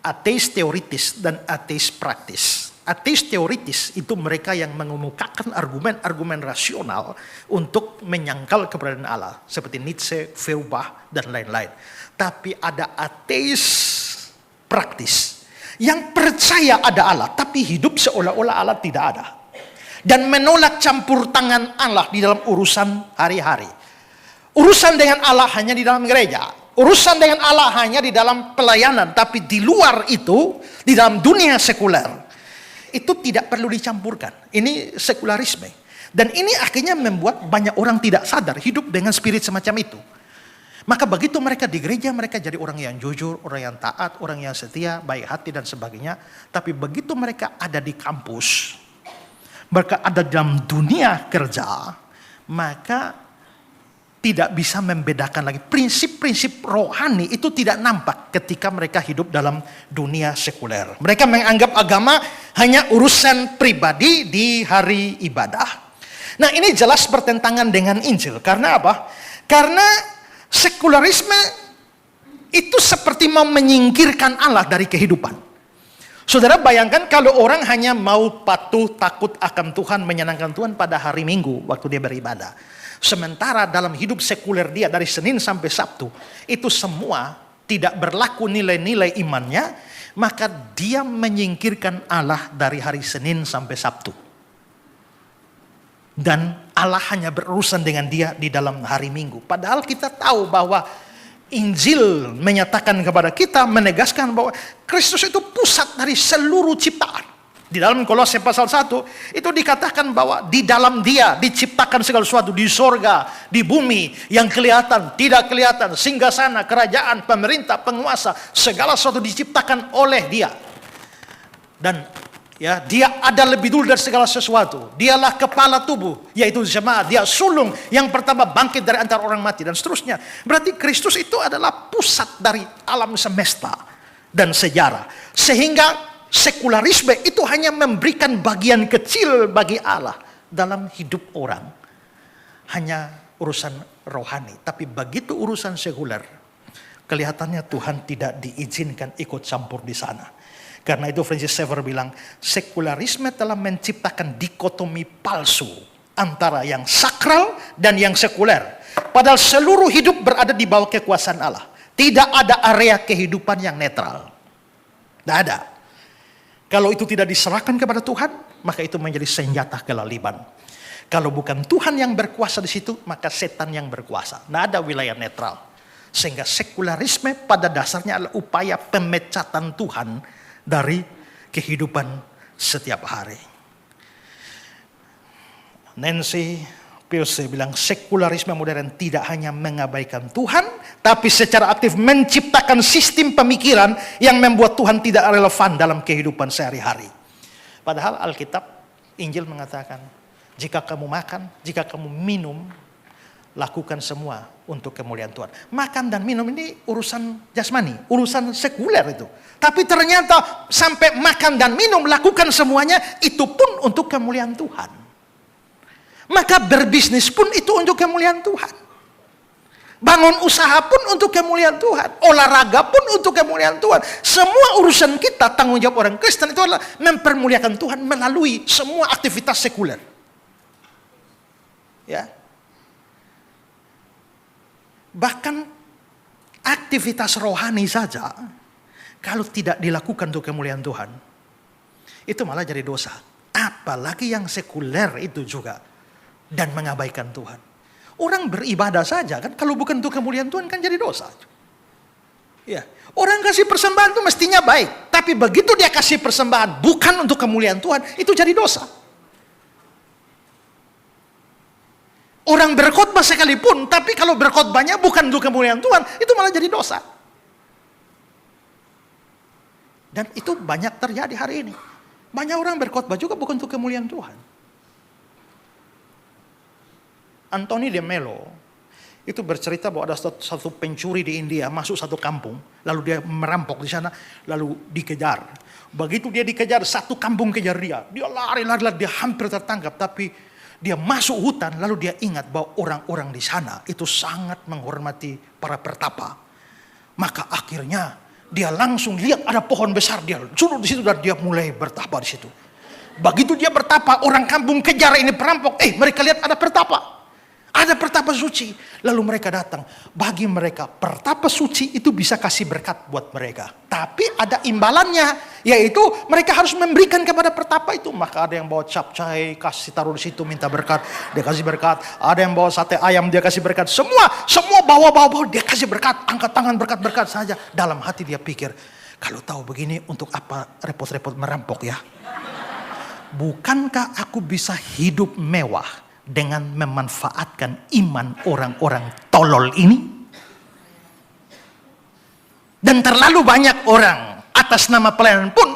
ateis teoritis dan ateis praktis. Ateis teoritis itu mereka yang mengemukakan argumen-argumen rasional untuk menyangkal keberadaan Allah. Seperti Nietzsche, Feuerbach, dan lain-lain. Tapi ada ateis praktis yang percaya ada Allah, tapi hidup seolah-olah Allah tidak ada. Dan menolak campur tangan Allah di dalam urusan hari-hari. Urusan dengan Allah hanya di dalam gereja. Urusan dengan Allah hanya di dalam pelayanan. Tapi di luar itu, di dalam dunia sekuler, itu tidak perlu dicampurkan. Ini sekularisme. Dan ini akhirnya membuat banyak orang tidak sadar hidup dengan spirit semacam itu. Maka begitu mereka di gereja, mereka jadi orang yang jujur, orang yang taat, orang yang setia, baik hati dan sebagainya. Tapi begitu mereka ada di kampus, mereka ada dalam dunia kerja, maka tidak bisa membedakan lagi. Prinsip-prinsip rohani itu tidak nampak ketika mereka hidup dalam dunia sekuler. Mereka menganggap agama hanya urusan pribadi di hari ibadah. Nah, ini jelas bertentangan dengan Injil. Karena apa? Karena sekularisme itu seperti mau menyingkirkan Allah dari kehidupan. Saudara bayangkan kalau orang hanya mau patuh, takut akan Tuhan, menyenangkan Tuhan pada hari Minggu waktu dia beribadah. Sementara dalam hidup sekuler dia dari Senin sampai Sabtu, itu semua tidak berlaku nilai-nilai imannya, maka dia menyingkirkan Allah dari hari Senin sampai Sabtu. Dan Allah hanya berurusan dengan dia di dalam hari Minggu. Padahal kita tahu bahwa Injil menyatakan kepada kita, menegaskan bahwa Kristus itu pusat dari seluruh ciptaan. Di dalam Kolose pasal 1 itu dikatakan bahwa di dalam dia diciptakan segala sesuatu di sorga, di bumi, yang kelihatan, tidak kelihatan, singgasana, kerajaan, pemerintah, penguasa, segala sesuatu diciptakan oleh dia. Dan ya, dia ada lebih dulu dari segala sesuatu. Dialah kepala tubuh, yaitu jemaat. Dia sulung yang pertama bangkit dari antara orang mati dan seterusnya. Berarti Kristus itu adalah pusat dari alam semesta dan sejarah. Sehingga sekularisme itu hanya memberikan bagian kecil bagi Allah dalam hidup orang. Hanya urusan rohani. Tapi begitu urusan sekuler, kelihatannya Tuhan tidak diizinkan ikut campur di sana. Karena itu Francis Xavier bilang, sekularisme telah menciptakan dikotomi palsu antara yang sakral dan yang sekuler. Padahal seluruh hidup berada di bawah kekuasaan Allah. Tidak ada area kehidupan yang netral. Tidak ada. Kalau itu tidak diserahkan kepada Tuhan, maka itu menjadi senjata kelaliban. Kalau bukan Tuhan yang berkuasa di situ, maka setan yang berkuasa. Tidak ada wilayah netral. Sehingga sekularisme pada dasarnya adalah upaya pemecatan Tuhan dari kehidupan setiap hari. Nancy Peirce bilang sekularisme modern tidak hanya mengabaikan Tuhan, tapi secara aktif menciptakan sistem pemikiran yang membuat Tuhan tidak relevan dalam kehidupan sehari-hari. Padahal Alkitab, Injil mengatakan, jika kamu makan, jika kamu minum, lakukan semua untuk kemuliaan Tuhan. Makan dan minum ini urusan jasmani, urusan sekuler itu. Tapi ternyata sampai makan dan minum, lakukan semuanya, itu pun untuk kemuliaan Tuhan. Maka berbisnis pun itu untuk kemuliaan Tuhan. Bangun usaha pun untuk kemuliaan Tuhan. Olahraga pun untuk kemuliaan Tuhan. Semua urusan kita, tanggung jawab orang Kristen itu adalah mempermuliakan Tuhan melalui semua aktivitas sekuler. Ya. Bahkan aktivitas rohani saja, kalau tidak dilakukan untuk kemuliaan Tuhan, itu malah jadi dosa. Apalagi yang sekuler itu juga. Dan mengabaikan Tuhan. Orang beribadah saja kan, kalau bukan untuk kemuliaan Tuhan kan jadi dosa. Ya, orang kasih persembahan itu mestinya baik, tapi begitu dia kasih persembahan bukan untuk kemuliaan Tuhan, itu jadi dosa. Orang berkhotbah sekalipun, tapi kalau berkhotbahnya bukan untuk kemuliaan Tuhan, itu malah jadi dosa. Dan itu banyak terjadi hari ini. Banyak orang berkhotbah juga bukan untuk kemuliaan Tuhan. Anthony de Mello itu bercerita bahwa ada satu pencuri di India masuk satu kampung, lalu dia merampok di sana, lalu dikejar. Begitu dia dikejar, satu kampung kejar dia. Dia lari, dia hampir tertangkap, tapi dia masuk hutan, lalu dia ingat bahwa orang-orang di sana itu sangat menghormati para pertapa. Maka akhirnya dia langsung lihat ada pohon besar, dia suruh di situ dan dia mulai bertapa di situ. Begitu dia bertapa, orang kampung kejar ini perampok. Mereka lihat ada pertapa. Ada pertapa suci. Lalu mereka datang. Bagi mereka pertapa suci itu bisa kasih berkat buat mereka. Tapi ada imbalannya. Yaitu mereka harus memberikan kepada pertapa itu. Maka ada yang bawa capcay, kasih taruh di situ minta berkat. Dia kasih berkat. Ada yang bawa sate ayam, dia kasih berkat. Semua bawa dia kasih berkat. Angkat tangan berkat-berkat saja. Dalam hati dia pikir, kalau tahu begini untuk apa repot-repot merampok ya. Bukankah aku bisa hidup mewah dengan memanfaatkan iman orang-orang tolol ini? Dan terlalu banyak orang atas nama pelayanan pun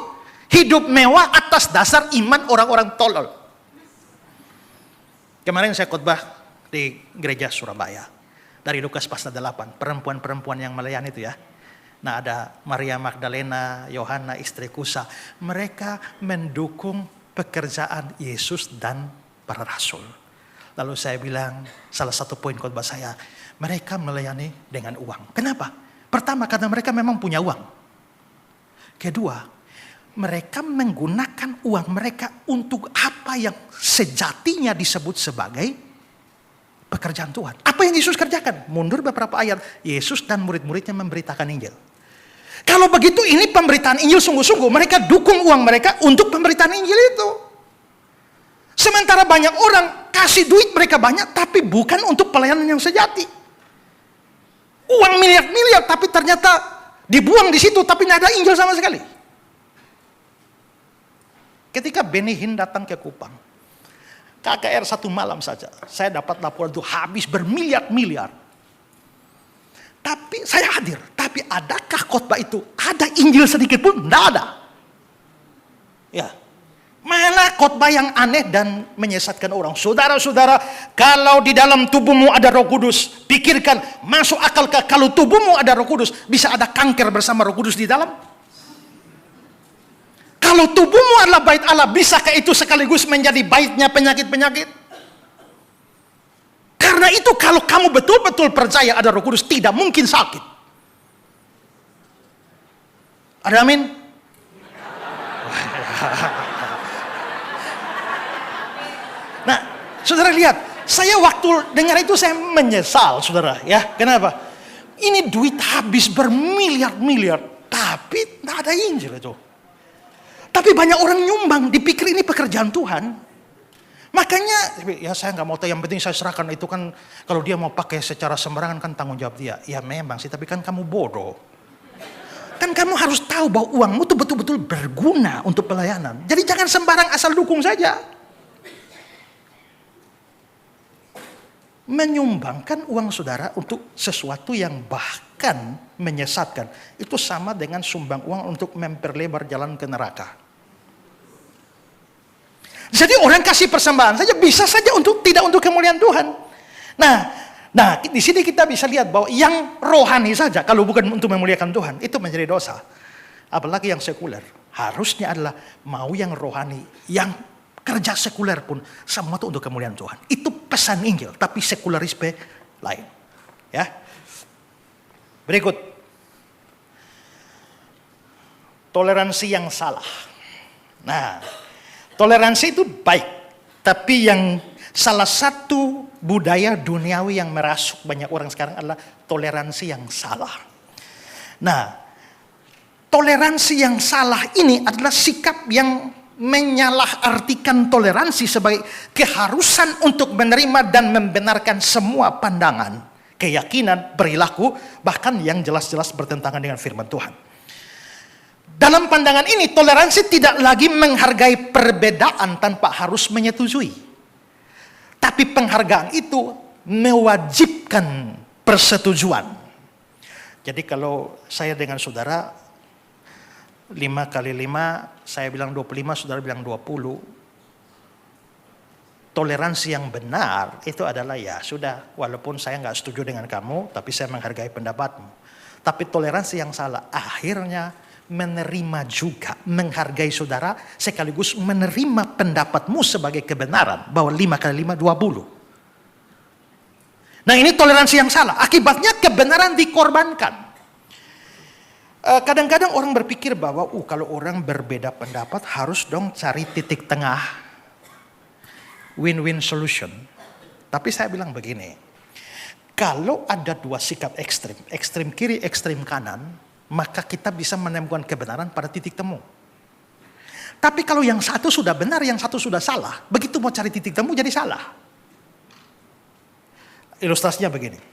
hidup mewah atas dasar iman orang-orang tolol. Kemarin saya khotbah di gereja Surabaya. Dari Lukas pasal 8, perempuan-perempuan yang melayani itu ya. Nah, ada Maria Magdalena, Yohana istri Kusa. Mereka mendukung pekerjaan Yesus dan para rasul. Lalu saya bilang, salah satu poin khotbah saya, mereka melayani dengan uang. Kenapa? Pertama, karena mereka memang punya uang. Kedua, mereka menggunakan uang mereka untuk apa yang sejatinya disebut sebagai pekerjaan Tuhan. Apa yang Yesus kerjakan? Mundur beberapa ayat, Yesus dan murid-muridnya memberitakan Injil. Kalau begitu ini pemberitaan Injil sungguh-sungguh, mereka dukung uang mereka untuk pemberitaan Injil itu. Sementara banyak orang kasih duit mereka banyak, tapi bukan untuk pelayanan yang sejati. Uang miliar-miliar, tapi ternyata dibuang di situ, tapi tidak ada Injil sama sekali. Ketika Benny Hinn datang ke Kupang, KKR satu malam saja, saya dapat laporan itu habis bermiliar-miliar. Tapi saya hadir, tapi adakah khotbah itu ada Injil sedikit pun? Tidak ada. Ya. Mana khotbah yang aneh dan menyesatkan orang. Saudara-saudara, kalau di dalam tubuhmu ada Roh Kudus, pikirkan, masuk akal kalau tubuhmu ada Roh Kudus, bisa ada kanker bersama Roh Kudus di dalam? Kalau tubuhmu adalah bait Allah, bisakah itu sekaligus menjadi baitnya penyakit-penyakit? Karena itu kalau betul-betul percaya ada Roh Kudus, tidak mungkin sakit. Ada amin? Nah, saudara lihat, saya waktu dengar itu saya menyesal, saudara. Ya, kenapa? Ini duit habis bermiliar-miliar, tapi tidak ada Injil itu. Tapi banyak orang nyumbang, dipikir ini pekerjaan Tuhan. Makanya, ya saya nggak mau tahu, yang penting saya serahkan itu kan, kalau dia mau pakai secara sembarangan kan tanggung jawab dia. Ya memang sih, tapi kan kamu bodoh. Kan kamu harus tahu bahwa uangmu itu betul-betul berguna untuk pelayanan. Jadi jangan sembarang asal dukung saja. Menyumbangkan uang saudara untuk sesuatu yang bahkan menyesatkan, itu sama dengan sumbang uang untuk memperlebar jalan ke neraka. Jadi orang kasih persembahan saja bisa saja tidak untuk kemuliaan Tuhan. Nah, di sini kita bisa lihat bahwa yang rohani saja, kalau bukan untuk memuliakan Tuhan, itu menjadi dosa. Apalagi yang sekuler. Harusnya adalah mau yang rohani, yang kerja sekuler pun semua itu untuk kemuliaan Tuhan. Itu pesan Injil, tapi sekularisme lain. Ya. Berikut. Toleransi yang salah. Nah, toleransi itu baik, tapi yang salah satu budaya duniawi yang merasuk banyak orang sekarang adalah toleransi yang salah. Nah, toleransi yang salah ini adalah sikap yang menyalahartikan toleransi sebagai keharusan untuk menerima dan membenarkan semua pandangan, keyakinan, perilaku, bahkan yang jelas-jelas bertentangan dengan firman Tuhan. Dalam pandangan ini, toleransi tidak lagi menghargai perbedaan tanpa harus menyetujui. Tapi penghargaan itu mewajibkan persetujuan. Jadi kalau saya dengan saudara 5 kali 5, saya bilang 25, saudara bilang 20. Toleransi yang benar itu adalah ya sudah, walaupun saya nggak setuju dengan kamu, tapi saya menghargai pendapatmu. Tapi toleransi yang salah akhirnya menerima juga, menghargai saudara, sekaligus menerima pendapatmu sebagai kebenaran, bahwa 5 kali 5, 20. Nah ini toleransi yang salah, akibatnya kebenaran dikorbankan. Kadang-kadang orang berpikir bahwa kalau orang berbeda pendapat harus dong cari titik tengah, win-win solution. Tapi saya bilang begini, kalau ada dua sikap ekstrim, ekstrim kiri, ekstrim kanan, maka kita bisa menemukan kebenaran pada titik temu. Tapi kalau yang satu sudah benar, yang satu sudah salah, begitu mau cari titik temu jadi salah. Ilustrasinya begini.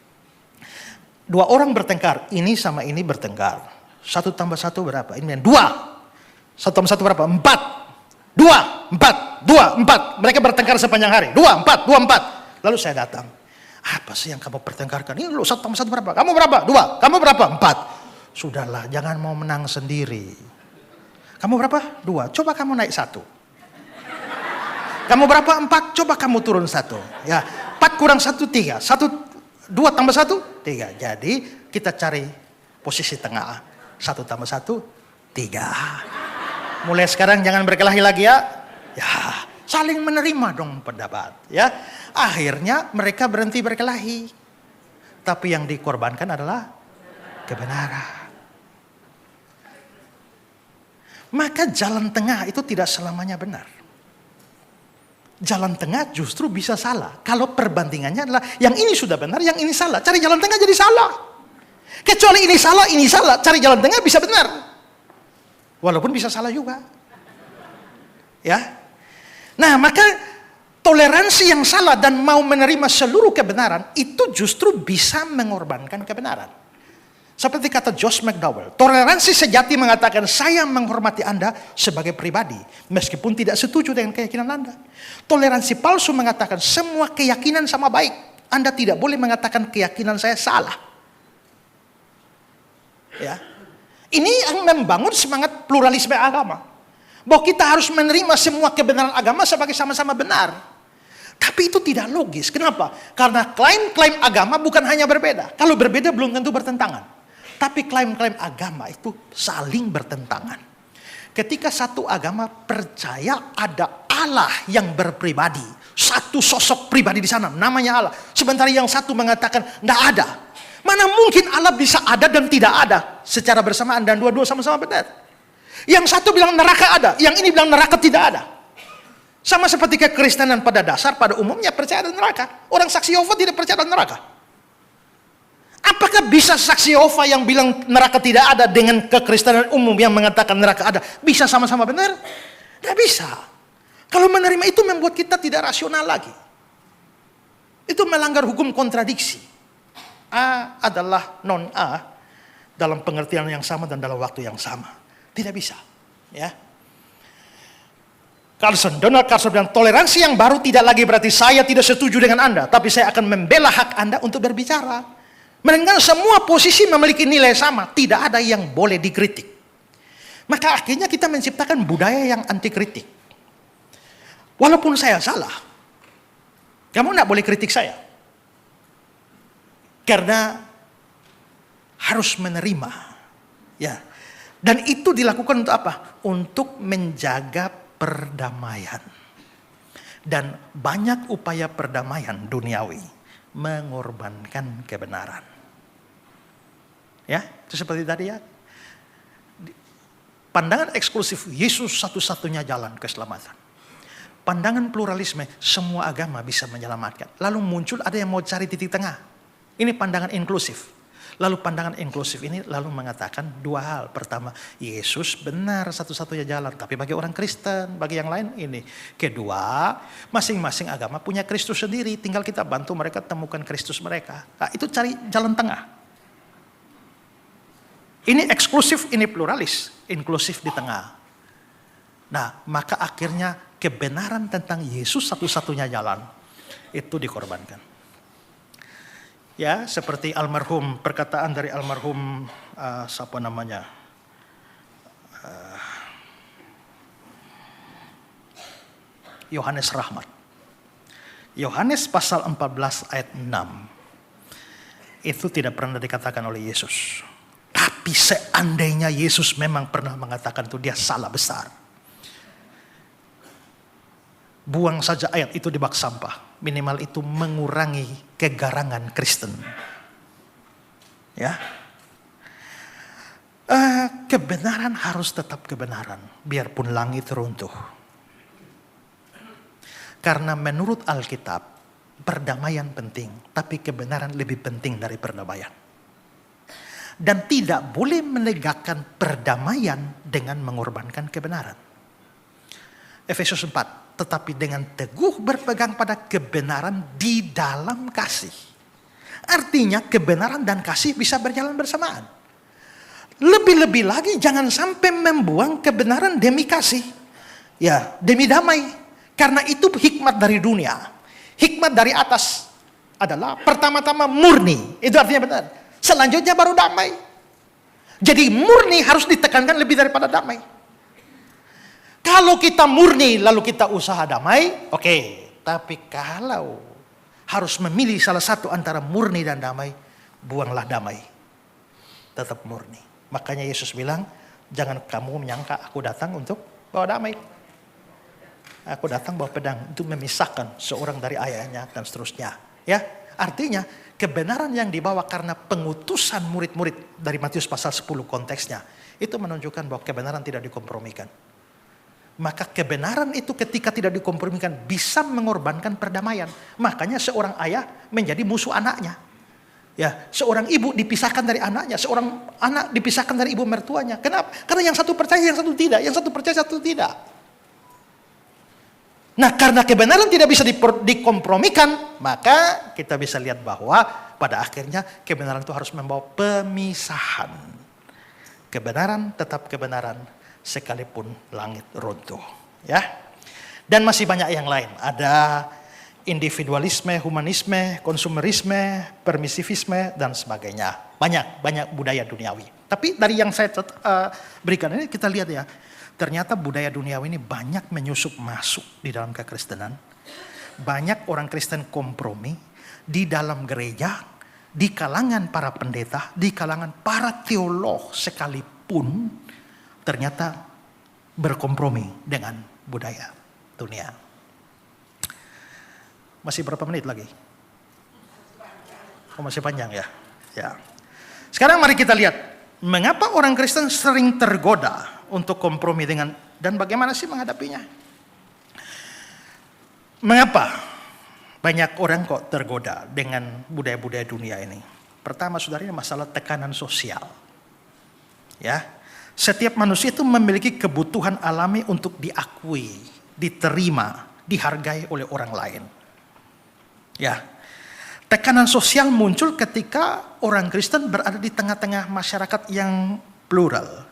2 orang bertengkar, ini sama ini bertengkar. 1 tambah 1 berapa? Ini 2. 1 tambah 1 berapa? 4. 2, 4, 2, 4. Mereka bertengkar sepanjang hari. 2, 4, 2, 4. Lalu saya datang. Apa sih yang kamu pertengkarkan? Ini lu 1 tambah 1 berapa? Kamu berapa? 2. Kamu berapa? 4. Sudahlah, jangan mau menang sendiri. Kamu berapa? 2. Coba kamu naik 1. Kamu berapa? 4. Coba kamu turun 1. Ya, 4 kurang 1, 3. 2 tambah 1, 3. Jadi kita cari posisi tengah. 1 tambah 1, 3. Mulai sekarang jangan berkelahi lagi ya. Ya, saling menerima dong pendapat. Ya, akhirnya mereka berhenti berkelahi. Tapi yang dikorbankan adalah kebenaran. Maka jalan tengah itu tidak selamanya benar. Jalan tengah justru bisa salah. Kalau perbandingannya adalah yang ini sudah benar, yang ini salah. Cari jalan tengah jadi salah. Kecuali ini salah, cari jalan tengah bisa benar. Walaupun bisa salah juga. Ya. Nah, maka toleransi yang salah dan mau menerima seluruh kebenaran itu justru bisa mengorbankan kebenaran. Seperti kata Josh McDowell, toleransi sejati mengatakan saya menghormati Anda sebagai pribadi meskipun tidak setuju dengan keyakinan Anda. Toleransi palsu mengatakan semua keyakinan sama baik. Anda tidak boleh mengatakan keyakinan saya salah. Ya. Ini yang membangun semangat pluralisme agama. Bahwa kita harus menerima semua kebenaran agama sebagai sama-sama benar. Tapi itu tidak logis. Kenapa? Karena klaim-klaim agama bukan hanya berbeda. Kalau berbeda belum tentu bertentangan. Tapi klaim-klaim agama itu saling bertentangan. Ketika satu agama percaya ada Allah yang berpribadi, Satu sosok pribadi di sana, namanya Allah. Sementara yang satu mengatakan, tidak ada. Mana mungkin Allah bisa ada dan tidak ada secara bersamaan dan dua-dua sama-sama benar. Yang satu bilang neraka ada, yang ini bilang neraka tidak ada. Sama seperti kekristenan pada dasar, pada umumnya percaya ada neraka. Orang saksi Yehova tidak percaya ada neraka. Apakah bisa saksi Yehova yang bilang neraka tidak ada dengan kekristenan umum yang mengatakan neraka ada, bisa sama-sama benar? Tidak bisa. Kalau menerima itu membuat kita tidak rasional lagi. Itu melanggar hukum kontradiksi. A adalah non A dalam pengertian yang sama dan dalam waktu yang sama. Tidak bisa. Ya. Donald Carson bilang, toleransi yang baru tidak lagi berarti saya tidak setuju dengan Anda, tapi saya akan membela hak Anda untuk berbicara. Melainkan semua posisi memiliki nilai sama, tidak ada yang boleh dikritik. Maka akhirnya kita menciptakan budaya yang anti kritik. Walaupun saya salah, kamu tidak boleh kritik saya. Karena harus menerima. Ya. Dan itu dilakukan untuk apa? Untuk menjaga perdamaian. Dan banyak upaya perdamaian duniawi mengorbankan kebenaran. Ya, itu seperti tadi ya. Pandangan eksklusif, Yesus satu-satunya jalan keselamatan. Pandangan pluralisme, semua agama bisa menyelamatkan. Lalu muncul ada yang mau cari titik tengah. Ini pandangan inklusif. Lalu pandangan inklusif ini lalu mengatakan dua hal. Pertama, Yesus benar satu-satunya jalan. Tapi bagi orang Kristen, bagi yang lain ini. Kedua, masing-masing agama punya Kristus sendiri. Tinggal kita bantu mereka temukan Kristus mereka. Nah, itu cari jalan tengah. Ini eksklusif, ini pluralis. Inklusif di tengah. Nah, maka akhirnya kebenaran tentang Yesus satu-satunya jalan itu dikorbankan. Ya, seperti almarhum, perkataan dari almarhum siapa namanya? Yohanes Rahmat. Yohanes pasal 14 ayat 6. Itu tidak pernah dikatakan oleh Yesus. Tapi seandainya Yesus memang pernah mengatakan itu, dia salah besar. Buang saja ayat itu di bak sampah. Minimal itu mengurangi kegarangan Kristen. Ya, kebenaran harus tetap kebenaran, biarpun langit runtuh. Karena menurut Alkitab, perdamaian penting, tapi kebenaran lebih penting dari perdamaian. Dan tidak boleh menegakkan perdamaian dengan mengorbankan kebenaran. Efesus 4. Tetapi dengan teguh berpegang pada kebenaran di dalam kasih. Artinya kebenaran dan kasih bisa berjalan bersamaan. Lebih-lebih lagi jangan sampai membuang kebenaran demi kasih. Ya, demi damai. Karena itu hikmat dari dunia. Hikmat dari atas adalah pertama-tama murni. Itu artinya benar. Selanjutnya baru damai. Jadi murni harus ditekankan lebih daripada damai. Kalau kita murni lalu kita usaha damai, oke. Tapi kalau harus memilih salah satu antara murni dan damai, buanglah damai. Tetap murni. Makanya Yesus bilang, jangan kamu menyangka aku datang untuk bawa damai. Aku datang bawa pedang untuk memisahkan seorang dari ayahnya dan seterusnya. Ya, artinya kebenaran yang dibawa karena pengutusan murid-murid dari Matius pasal 10 konteksnya, itu menunjukkan bahwa kebenaran tidak dikompromikan. Maka kebenaran itu ketika tidak dikompromikan bisa mengorbankan perdamaian. Makanya seorang ayah menjadi musuh anaknya. Ya, seorang ibu dipisahkan dari anaknya, seorang anak dipisahkan dari ibu mertuanya. Kenapa? Karena yang satu percaya, yang satu tidak, yang satu percaya, satu tidak. Nah, karena kebenaran tidak bisa dikompromikan, maka kita bisa lihat bahwa pada akhirnya kebenaran itu harus membawa pemisahan. Kebenaran tetap kebenaran, sekalipun langit runtuh, ya. Dan masih banyak yang lain. Ada individualisme, humanisme, konsumerisme, permisivisme dan sebagainya. Banyak budaya duniawi. Tapi dari yang saya berikan ini kita lihat ya, ternyata budaya duniawi ini banyak menyusup masuk di dalam kekristenan. Banyak orang Kristen kompromi di dalam gereja, di kalangan para pendeta, di kalangan para teolog sekalipun ternyata berkompromi dengan budaya dunia. Masih berapa menit lagi? Oh, masih panjang ya. Ya. Sekarang mari kita lihat, mengapa orang Kristen sering tergoda untuk kompromi dan bagaimana sih menghadapinya? Mengapa banyak orang kok tergoda dengan budaya-budaya dunia ini? Pertama, saudara, ini masalah tekanan sosial. Ya, setiap manusia itu memiliki kebutuhan alami untuk diakui, diterima, dihargai oleh orang lain. Ya, tekanan sosial muncul ketika orang Kristen berada di tengah-tengah masyarakat yang plural.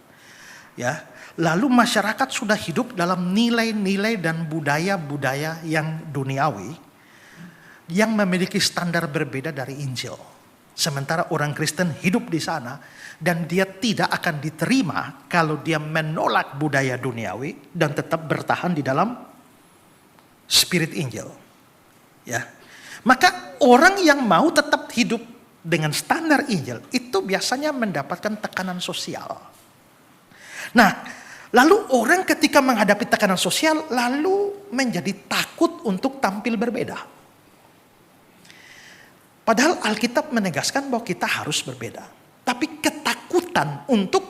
Ya, lalu masyarakat sudah hidup dalam nilai-nilai dan budaya-budaya yang duniawi yang memiliki standar berbeda dari Injil. Sementara orang Kristen hidup di sana dan dia tidak akan diterima kalau dia menolak budaya duniawi dan tetap bertahan di dalam spirit Injil. Ya. Maka orang yang mau tetap hidup dengan standar Injil itu biasanya mendapatkan tekanan sosial. Nah, lalu orang ketika menghadapi tekanan sosial lalu menjadi takut untuk tampil berbeda. Padahal Alkitab menegaskan bahwa kita harus berbeda. Tapi ketakutan untuk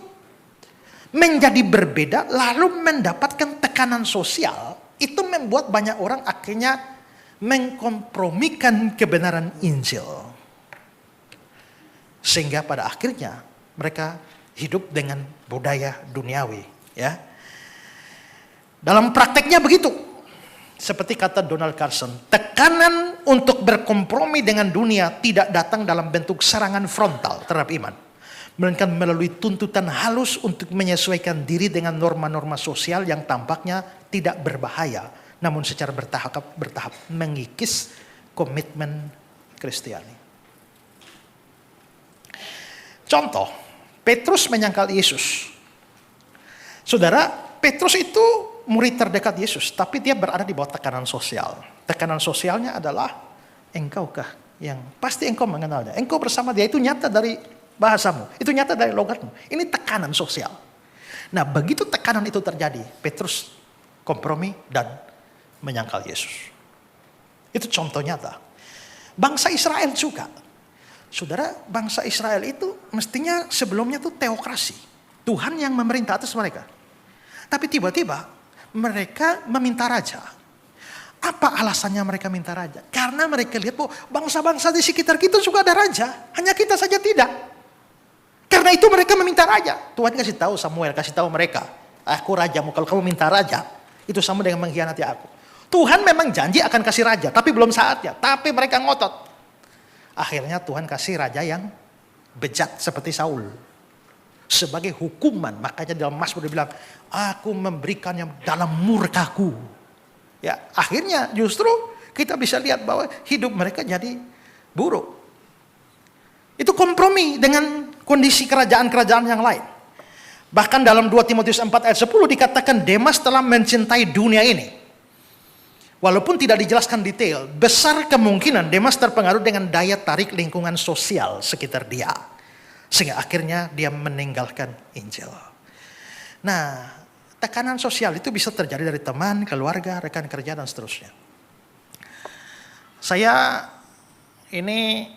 menjadi berbeda lalu mendapatkan tekanan sosial itu membuat banyak orang akhirnya mengkompromikan kebenaran Injil. Sehingga pada akhirnya mereka hidup dengan budaya duniawi. Ya. Dalam prakteknya begitu. Seperti kata Donald Carson, tekanan untuk berkompromi dengan dunia tidak datang dalam bentuk serangan frontal terhadap iman, melainkan melalui tuntutan halus untuk menyesuaikan diri dengan norma-norma sosial yang tampaknya tidak berbahaya, namun secara bertahap mengikis komitmen Kristiani. Contoh, Petrus menyangkal Yesus. Saudara, Petrus itu murid terdekat Yesus, tapi dia berada di bawah tekanan sosial. Tekanan sosialnya adalah, engkaukah yang pasti engkau mengenalnya. Engkau bersama dia, itu nyata dari bahasamu, itu nyata dari logatmu. Ini tekanan sosial. Nah, begitu tekanan itu terjadi, Petrus kompromi dan menyangkal Yesus. Itu contoh nyata. Bangsa Israel juga. Saudara, bangsa Israel itu mestinya sebelumnya itu teokrasi. Tuhan yang memerintah atas mereka. Tapi tiba-tiba mereka meminta raja. Apa alasannya mereka minta raja? Karena mereka lihat bahwa bangsa-bangsa di sekitar kita juga ada raja. Hanya kita saja tidak. Karena itu mereka meminta raja. Tuhan kasih tahu Samuel, kasih tahu mereka. Aku rajamu, kalau kamu minta raja, itu sama dengan mengkhianati aku. Tuhan memang janji akan kasih raja, tapi belum saatnya. Tapi mereka ngotot. Akhirnya Tuhan kasih raja yang bejat seperti Saul. Sebagai hukuman, makanya dalam Mazmur dia bilang, aku memberikannya dalam murkaku. Ya, akhirnya justru kita bisa lihat bahwa hidup mereka jadi buruk. Itu kompromi dengan kondisi kerajaan-kerajaan yang lain. Bahkan dalam 2 Timotius 4 ayat 10 dikatakan Demas telah mencintai dunia ini. Walaupun tidak dijelaskan detail, besar kemungkinan Demas terpengaruh dengan daya tarik lingkungan sosial sekitar dia. Sehingga akhirnya dia meninggalkan Injil. Nah, tekanan sosial itu bisa terjadi dari teman, keluarga, rekan kerja, dan seterusnya. Saya ini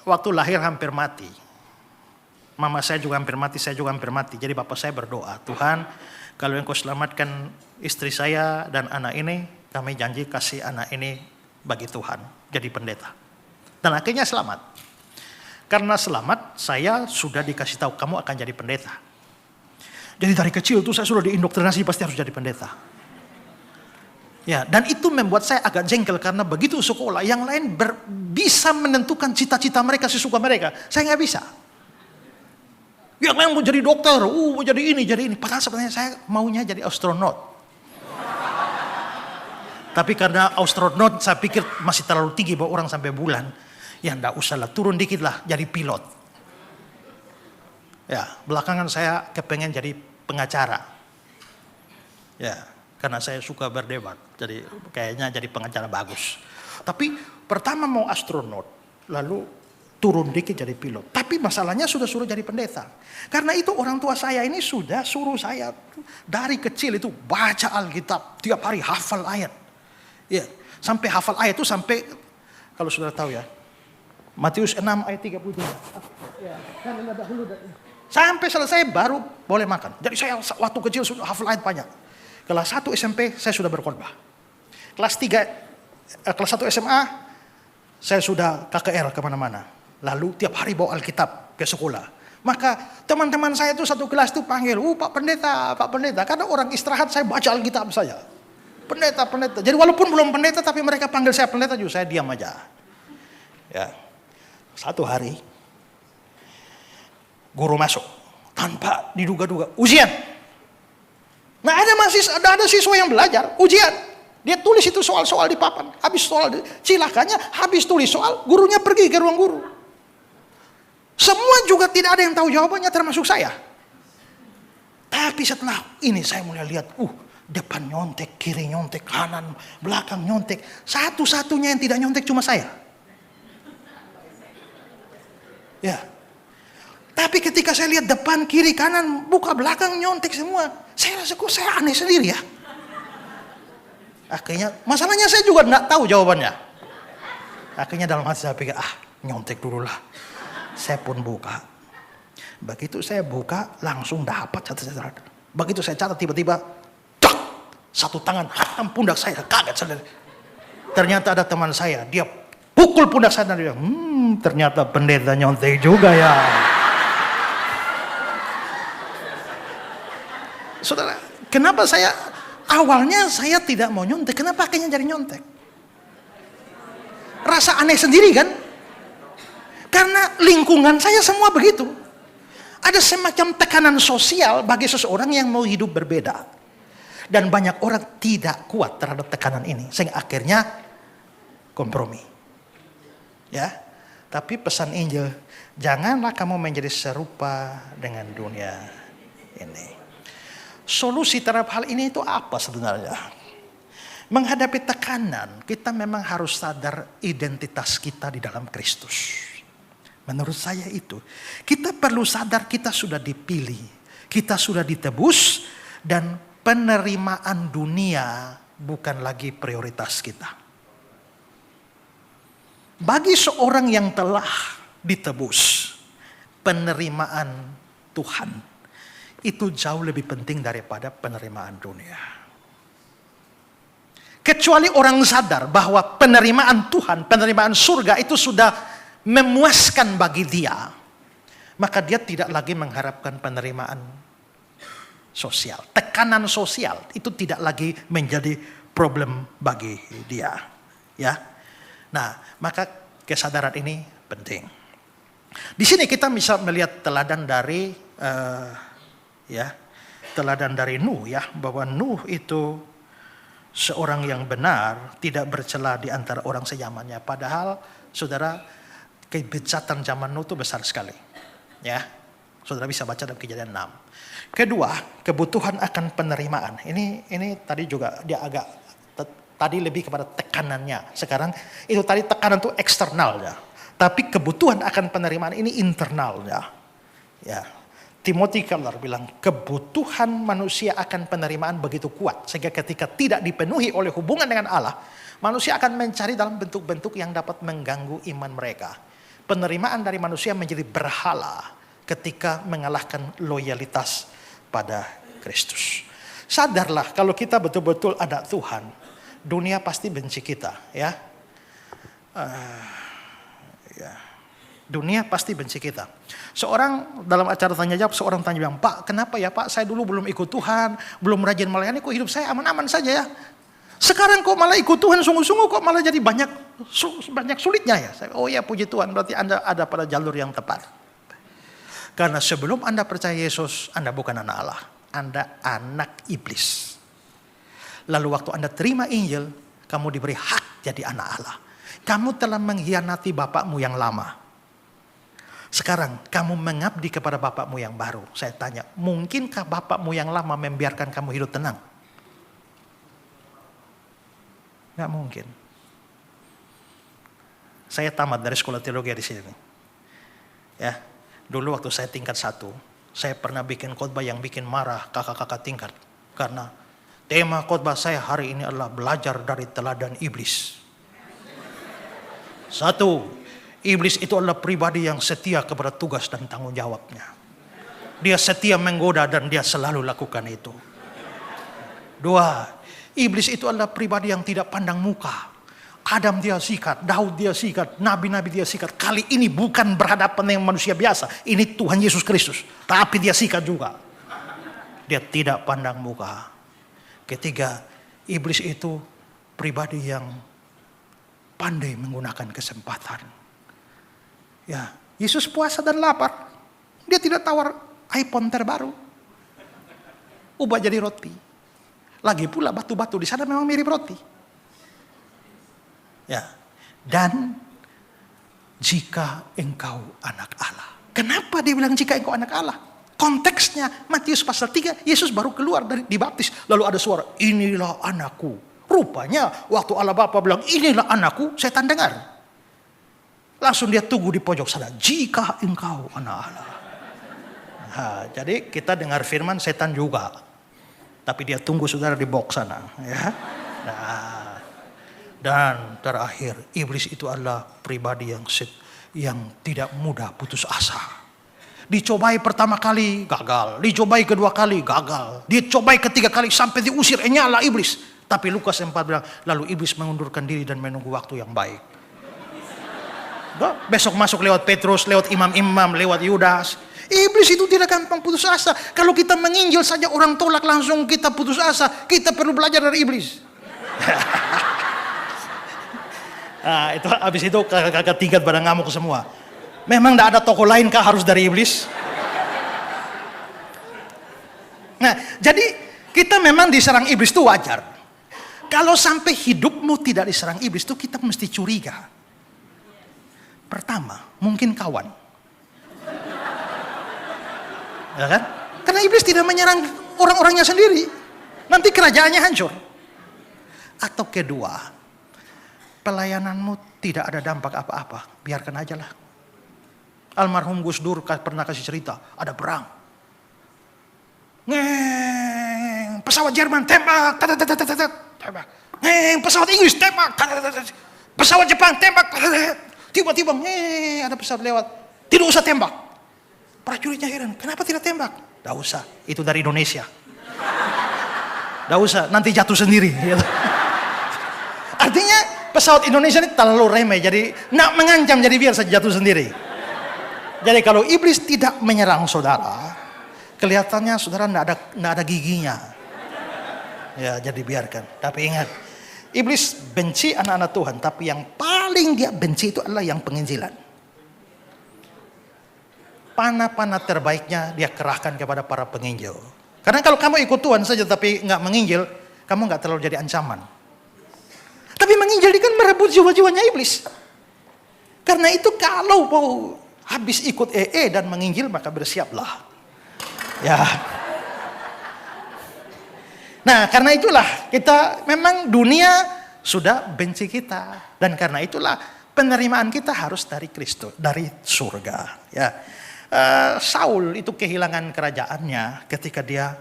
waktu lahir hampir mati. Mama saya juga hampir mati, saya juga hampir mati. Jadi bapak saya berdoa, Tuhan, kalau engkau selamatkan istri saya dan anak ini, kami janji kasih anak ini bagi Tuhan, jadi pendeta. Dan akhirnya selamat. Karena selamat, saya sudah dikasih tahu kamu akan jadi pendeta. Jadi dari kecil tuh saya sudah diindoktrinasi pasti harus jadi pendeta. Ya, dan itu membuat saya agak jengkel karena begitu sekolah yang lain bisa menentukan cita-cita mereka sesuka mereka. Saya nggak bisa. Yang lain mau jadi dokter, mau jadi ini, jadi ini. Padahal sebenarnya saya maunya jadi astronot. Tapi karena astronot saya pikir masih terlalu tinggi bawa orang sampai bulan. Ya enggak usah lah, turun dikit lah jadi pilot. Ya, belakangan saya kepengen jadi pengacara. Ya, karena saya suka berdebat. Jadi kayaknya jadi pengacara bagus. Tapi pertama mau astronot, lalu turun dikit jadi pilot. Tapi masalahnya sudah suruh jadi pendeta. Karena itu orang tua saya ini sudah suruh saya dari kecil itu baca Alkitab, tiap hari hafal ayat. Ya, sampai hafal ayat itu sampai, kalau saudara tahu ya, Matius 6 ayat 33. Ya, sampai selesai baru boleh makan. Jadi saya waktu kecil sudah hafal ayat banyak. Kelas 1 SMP saya sudah berkhotbah. Kelas 1 SMA saya sudah KKR kemana-mana. Lalu tiap hari bawa Alkitab ke sekolah. Maka teman-teman saya itu satu kelas itu panggil, Pak Pendeta, Pak Pendeta. Karena orang istirahat saya baca Alkitab saya. Pendeta, pendeta. Jadi walaupun belum pendeta tapi mereka panggil saya pendeta juga saya diam aja. Ya. Satu hari guru masuk tanpa diduga-duga, ujian. Nah ada siswa yang belajar, ujian. Dia tulis itu soal-soal di papan. Habis soal cilakanya, habis tulis soal, gurunya pergi ke ruang guru. Semua juga tidak ada yang tahu jawabannya termasuk saya. Tapi setelah ini saya mulai lihat, depan nyontek, kiri nyontek, kanan, belakang nyontek. Satu-satunya yang tidak nyontek cuma saya. Ya. Tapi ketika saya lihat depan, kiri, kanan, buka, belakang nyontek semua. Saya rasa kok saya aneh sendiri ya. Akhirnya masalahnya saya juga tidak tahu jawabannya. Akhirnya dalam hati saya pikir, nyontek dulu lah. Saya pun buka. Begitu saya buka langsung dapat catat. Begitu saya catat tiba-tiba satu tangan hantam pundak saya, kaget saya. Ternyata ada teman saya, dia pukul pundak saya dan dia, ternyata pendeta nyontek juga ya. Saudara, kenapa awalnya saya tidak mau nyontek, kenapa akhirnya jadi nyontek? Rasa aneh sendiri kan? Karena lingkungan saya semua begitu. Ada semacam tekanan sosial bagi seseorang yang mau hidup berbeda. Dan banyak orang tidak kuat terhadap tekanan ini. Sehingga akhirnya kompromi. Ya, tapi pesan Injil, janganlah kamu menjadi serupa dengan dunia ini. Solusi terhadap hal ini itu apa sebenarnya? Menghadapi tekanan, kita memang harus sadar identitas kita di dalam Kristus. Menurut saya itu, kita perlu sadar kita sudah dipilih, kita sudah ditebus, dan penerimaan dunia bukan lagi prioritas kita. Bagi seorang yang telah ditebus, penerimaan Tuhan itu jauh lebih penting daripada penerimaan dunia. Kecuali orang sadar bahwa penerimaan Tuhan, penerimaan surga itu sudah memuaskan bagi dia, maka dia tidak lagi mengharapkan penerimaan sosial. Tekanan sosial itu tidak lagi menjadi problem bagi dia. Ya. Nah, maka kesadaran ini penting. Di sini kita bisa melihat teladan dari teladan dari Nuh ya, bahwa Nuh itu seorang yang benar, tidak bercela di antara orang sezamannya. Padahal saudara, kebejatan zaman Nuh itu besar sekali. Ya. Saudara bisa baca dalam Kejadian 6. Kedua, kebutuhan akan penerimaan. Ini tadi juga dia agak tadi lebih kepada tekanannya. Sekarang itu tadi tekanan itu eksternalnya. Tapi kebutuhan akan penerimaan ini internalnya. Ya. Timothy Keller bilang kebutuhan manusia akan penerimaan begitu kuat sehingga ketika tidak dipenuhi oleh hubungan dengan Allah, manusia akan mencari dalam bentuk-bentuk yang dapat mengganggu iman mereka. Penerimaan dari manusia menjadi berhala ketika mengalahkan loyalitas pada Kristus. Sadarlah kalau kita betul-betul ada Tuhan, dunia pasti benci kita, ya. Dunia pasti benci kita. Seorang dalam acara tanya jawab, seorang tanya bilang, Pak, kenapa ya Pak, saya dulu belum ikut Tuhan, belum rajin melayani, kok hidup saya aman-aman saja ya. Sekarang kok malah ikut Tuhan sungguh-sungguh, kok malah jadi banyak sulitnya ya. Oh ya, puji Tuhan, berarti Anda ada pada jalur yang tepat. Karena sebelum Anda percaya Yesus, Anda bukan anak Allah, Anda anak iblis. Lalu waktu Anda terima Injil, kamu diberi hak jadi anak Allah. Kamu telah mengkhianati bapakmu yang lama. Sekarang kamu mengabdi kepada bapakmu yang baru. Saya tanya, mungkinkah bapakmu yang lama membiarkan kamu hidup tenang? Gak mungkin. Saya tamat dari sekolah teologi di sini. Ya, dulu waktu saya tingkat 1, saya pernah bikin khotbah yang bikin marah kakak-kakak tingkat. Karena Tema khotbah saya hari ini adalah belajar dari teladan iblis. Satu, iblis itu adalah pribadi yang setia kepada tugas dan tanggung jawabnya. Dia setia menggoda dan dia selalu lakukan itu. Dua, iblis itu adalah pribadi yang tidak pandang muka. Adam dia sikat, Daud dia sikat, nabi-nabi dia sikat. Kali ini bukan berhadapan dengan manusia biasa. Ini Tuhan Yesus Kristus. Tapi dia sikat juga. Dia tidak pandang muka. Ketiga, iblis itu pribadi yang pandai menggunakan kesempatan. Ya, Yesus puasa dan lapar. Dia tidak tawar iPhone terbaru. Ubah jadi roti. Lagi pula batu-batu di sana memang mirip roti. Ya, dan jika engkau anak Allah. Kenapa dia bilang jika engkau anak Allah? Konteksnya Matius pasal 3, Yesus baru keluar dari dibaptis. Lalu ada suara, inilah anakku. Rupanya waktu Allah Bapa bilang, inilah anakku, setan dengar. Langsung dia tunggu di pojok sana, jika engkau anak Allah. Nah, jadi kita dengar firman setan juga. Tapi dia tunggu saudara di box sana. Ya. Nah, dan terakhir, iblis itu adalah pribadi yang tidak mudah putus asa. Dicobai pertama kali gagal, dicobai kedua kali gagal, dicobai ketiga kali sampai diusir, nyala iblis. Tapi Lukas 4 bilang, lalu iblis mengundurkan diri dan menunggu waktu yang baik. Besok masuk lewat Petrus, lewat imam-imam, lewat Yudas. Iblis itu tidak gampang putus asa. Kalau kita menginjil saja orang tolak langsung kita putus asa. Kita perlu belajar dari iblis. Nah, itu habis itu kakak tingkat pada ngamuk semua. Memang tidak ada tokoh lain kah harus dari iblis? Nah, jadi kita memang diserang iblis itu wajar. Kalau sampai hidupmu tidak diserang iblis itu kita mesti curiga. Pertama, mungkin kawan. Ya kan? Karena iblis tidak menyerang orang-orangnya sendiri. Nanti kerajaannya hancur. Atau kedua, pelayananmu tidak ada dampak apa-apa. Biarkan aja lah. Almarhum Gus Dur pernah kasih cerita, ada perang. Ngeng, pesawat Jerman tembak, tembak. Ngeng, pesawat Inggris tembak, pesawat Jepang tembak. Tiba-tiba, ada pesawat lewat. Tidak usah tembak. Prajuritnya heran, kenapa tidak tembak? Tidak usah, itu dari Indonesia. Tidak usah, nanti jatuh sendiri. Artinya pesawat Indonesia ini terlalu remeh, jadi nak mengancam, jadi biar saja jatuh sendiri. Jadi kalau iblis tidak menyerang saudara, kelihatannya saudara tidak ada giginya. Ya, jadi biarkan. Tapi ingat, iblis benci anak-anak Tuhan, tapi yang paling dia benci itu adalah yang penginjilan. Panah-panah terbaiknya dia kerahkan kepada para penginjil. Karena kalau kamu ikut Tuhan saja tapi nggak menginjil, kamu nggak terlalu jadi ancaman. Tapi menginjil ini kan merebut jiwa-jiwanya iblis. Karena itu kalau mau habis ikut dan menginjil maka bersiaplah. Ya. Nah, karena itulah kita memang dunia sudah benci kita, dan karena itulah penerimaan kita harus dari Kristus, dari surga. Ya. Saul itu kehilangan kerajaannya ketika dia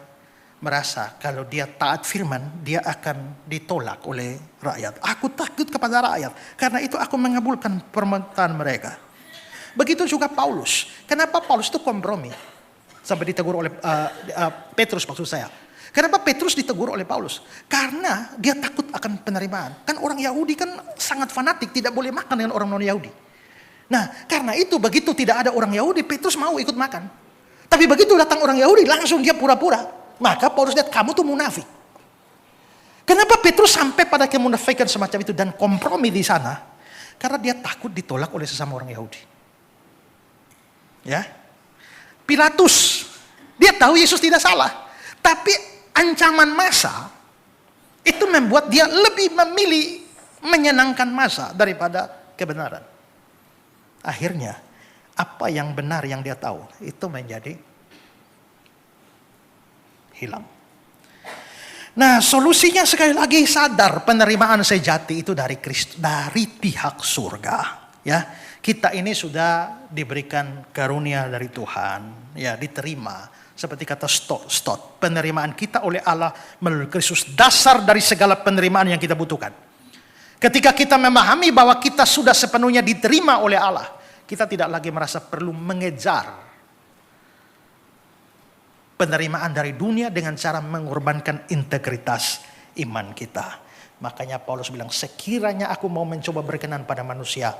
merasa kalau dia taat firman dia akan ditolak oleh rakyat. Aku takut kepada rakyat, karena itu aku mengabulkan permintaan mereka. Begitu juga Paulus. Kenapa Paulus itu kompromi? Sampai ditegur oleh Petrus maksud saya. Kenapa Petrus ditegur oleh Paulus? Karena dia takut akan penerimaan. Kan orang Yahudi kan sangat fanatik, tidak boleh makan dengan orang non-Yahudi. Nah, karena itu begitu tidak ada orang Yahudi, Petrus mau ikut makan. Tapi begitu datang orang Yahudi, langsung dia pura-pura. Maka Paulus lihat, kamu tuh munafik. Kenapa Petrus sampai pada kemunafikan semacam itu dan kompromi di sana? Karena dia takut ditolak oleh sesama orang Yahudi. Ya, Pilatus, dia tahu Yesus tidak salah, tapi ancaman massa itu membuat dia lebih memilih menyenangkan massa daripada kebenaran. Akhirnya apa yang benar yang dia tahu itu menjadi hilang. Nah, solusinya sekali lagi sadar penerimaan sejati itu dari Kristus, dari pihak surga. Ya, kita ini sudah diberikan karunia dari Tuhan, ya diterima Seperti kata stot, penerimaan kita oleh Allah melalui Kristus, dasar dari segala penerimaan yang kita butuhkan. Ketika kita memahami bahwa kita sudah sepenuhnya diterima oleh Allah, kita tidak lagi merasa perlu mengejar penerimaan dari dunia dengan cara mengorbankan integritas iman kita. Makanya Paulus bilang, sekiranya aku mau mencoba berkenan pada manusia,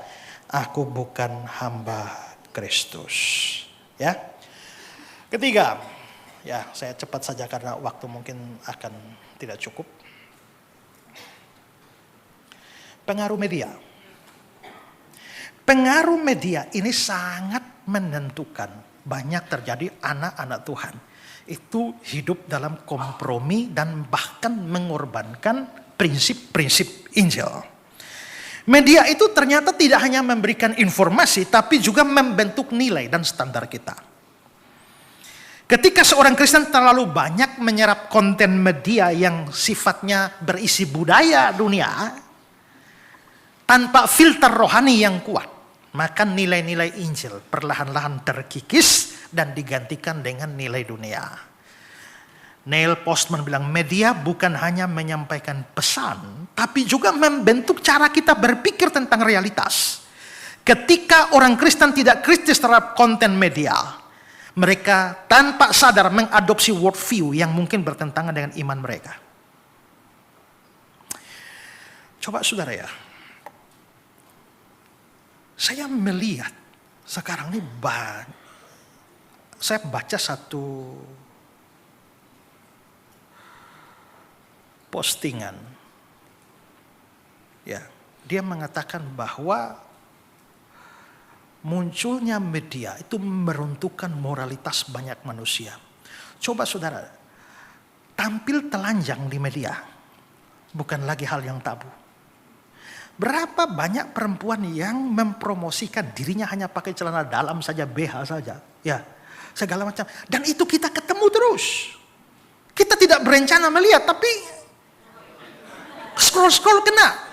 aku bukan hamba Kristus. Ya. Ketiga, ya saya cepat saja karena waktu mungkin akan tidak cukup. Pengaruh media. Pengaruh media ini sangat menentukan. Banyak terjadi anak-anak Tuhan itu hidup dalam kompromi dan bahkan mengorbankan prinsip-prinsip Injil. Media itu ternyata tidak hanya memberikan informasi, tapi juga membentuk nilai dan standar kita. Ketika seorang Kristen terlalu banyak menyerap konten media yang sifatnya berisi budaya dunia, tanpa filter rohani yang kuat, maka nilai-nilai Injil perlahan-lahan terkikis dan digantikan dengan nilai dunia. Neil Postman bilang, media bukan hanya menyampaikan pesan, tapi juga membentuk cara kita berpikir tentang realitas. Ketika orang Kristen tidak kritis terhadap konten media, mereka tanpa sadar mengadopsi worldview yang mungkin bertentangan dengan iman mereka. Coba saudara ya, saya melihat sekarang ini saya baca satu postingan. Ya, dia mengatakan bahwa munculnya media itu meruntuhkan moralitas banyak manusia. Coba saudara, tampil telanjang di media bukan lagi hal yang tabu. Berapa banyak perempuan yang mempromosikan dirinya hanya pakai celana dalam saja, BH saja, ya, segala macam. Dan itu kita ketemu terus. Kita tidak berencana melihat, tapi scroll kena.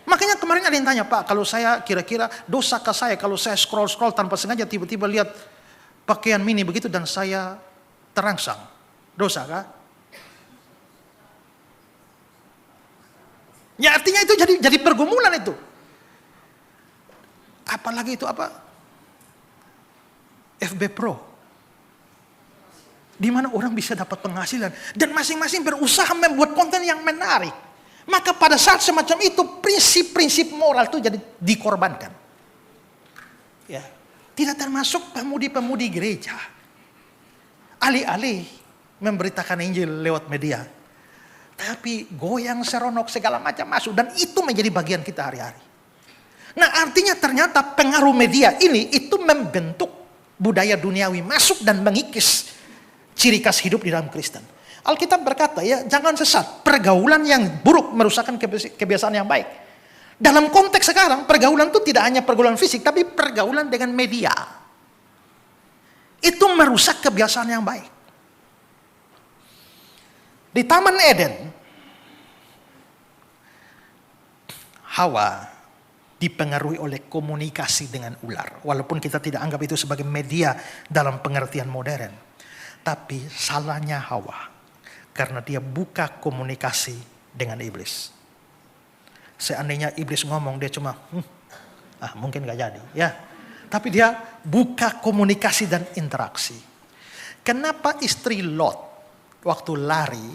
Makanya kemarin ada yang tanya, Pak, kalau saya kira-kira dosakah saya kalau saya scroll tanpa sengaja tiba-tiba lihat pakaian mini begitu dan saya terangsang. Dosakah? Ya artinya itu jadi pergumulan itu. Apalagi itu apa? FB Pro. Di mana orang bisa dapat penghasilan dan masing-masing berusaha membuat konten yang menarik. Maka pada saat semacam itu prinsip-prinsip moral itu jadi dikorbankan. Ya, tidak termasuk pemudi-pemudi gereja. Alih-alih memberitakan Injil lewat media, tapi goyang seronok segala macam masuk dan itu menjadi bagian kita hari-hari. Nah, artinya ternyata pengaruh media ini itu membentuk budaya duniawi masuk dan mengikis ciri khas hidup di dalam Kristen. Alkitab berkata, ya jangan sesat. Pergaulan yang buruk merusakkan kebiasaan yang baik. Dalam konteks sekarang, pergaulan itu tidak hanya pergaulan fisik, tapi pergaulan dengan media. Itu merusak kebiasaan yang baik. Di Taman Eden, Hawa dipengaruhi oleh komunikasi dengan ular. Walaupun kita tidak anggap itu sebagai media dalam pengertian modern. Tapi salahnya Hawa. Karena dia buka komunikasi dengan iblis. Seandainya iblis ngomong, dia cuma, mungkin gak jadi. Ya. Tapi dia buka komunikasi dan interaksi. Kenapa istri Lot waktu lari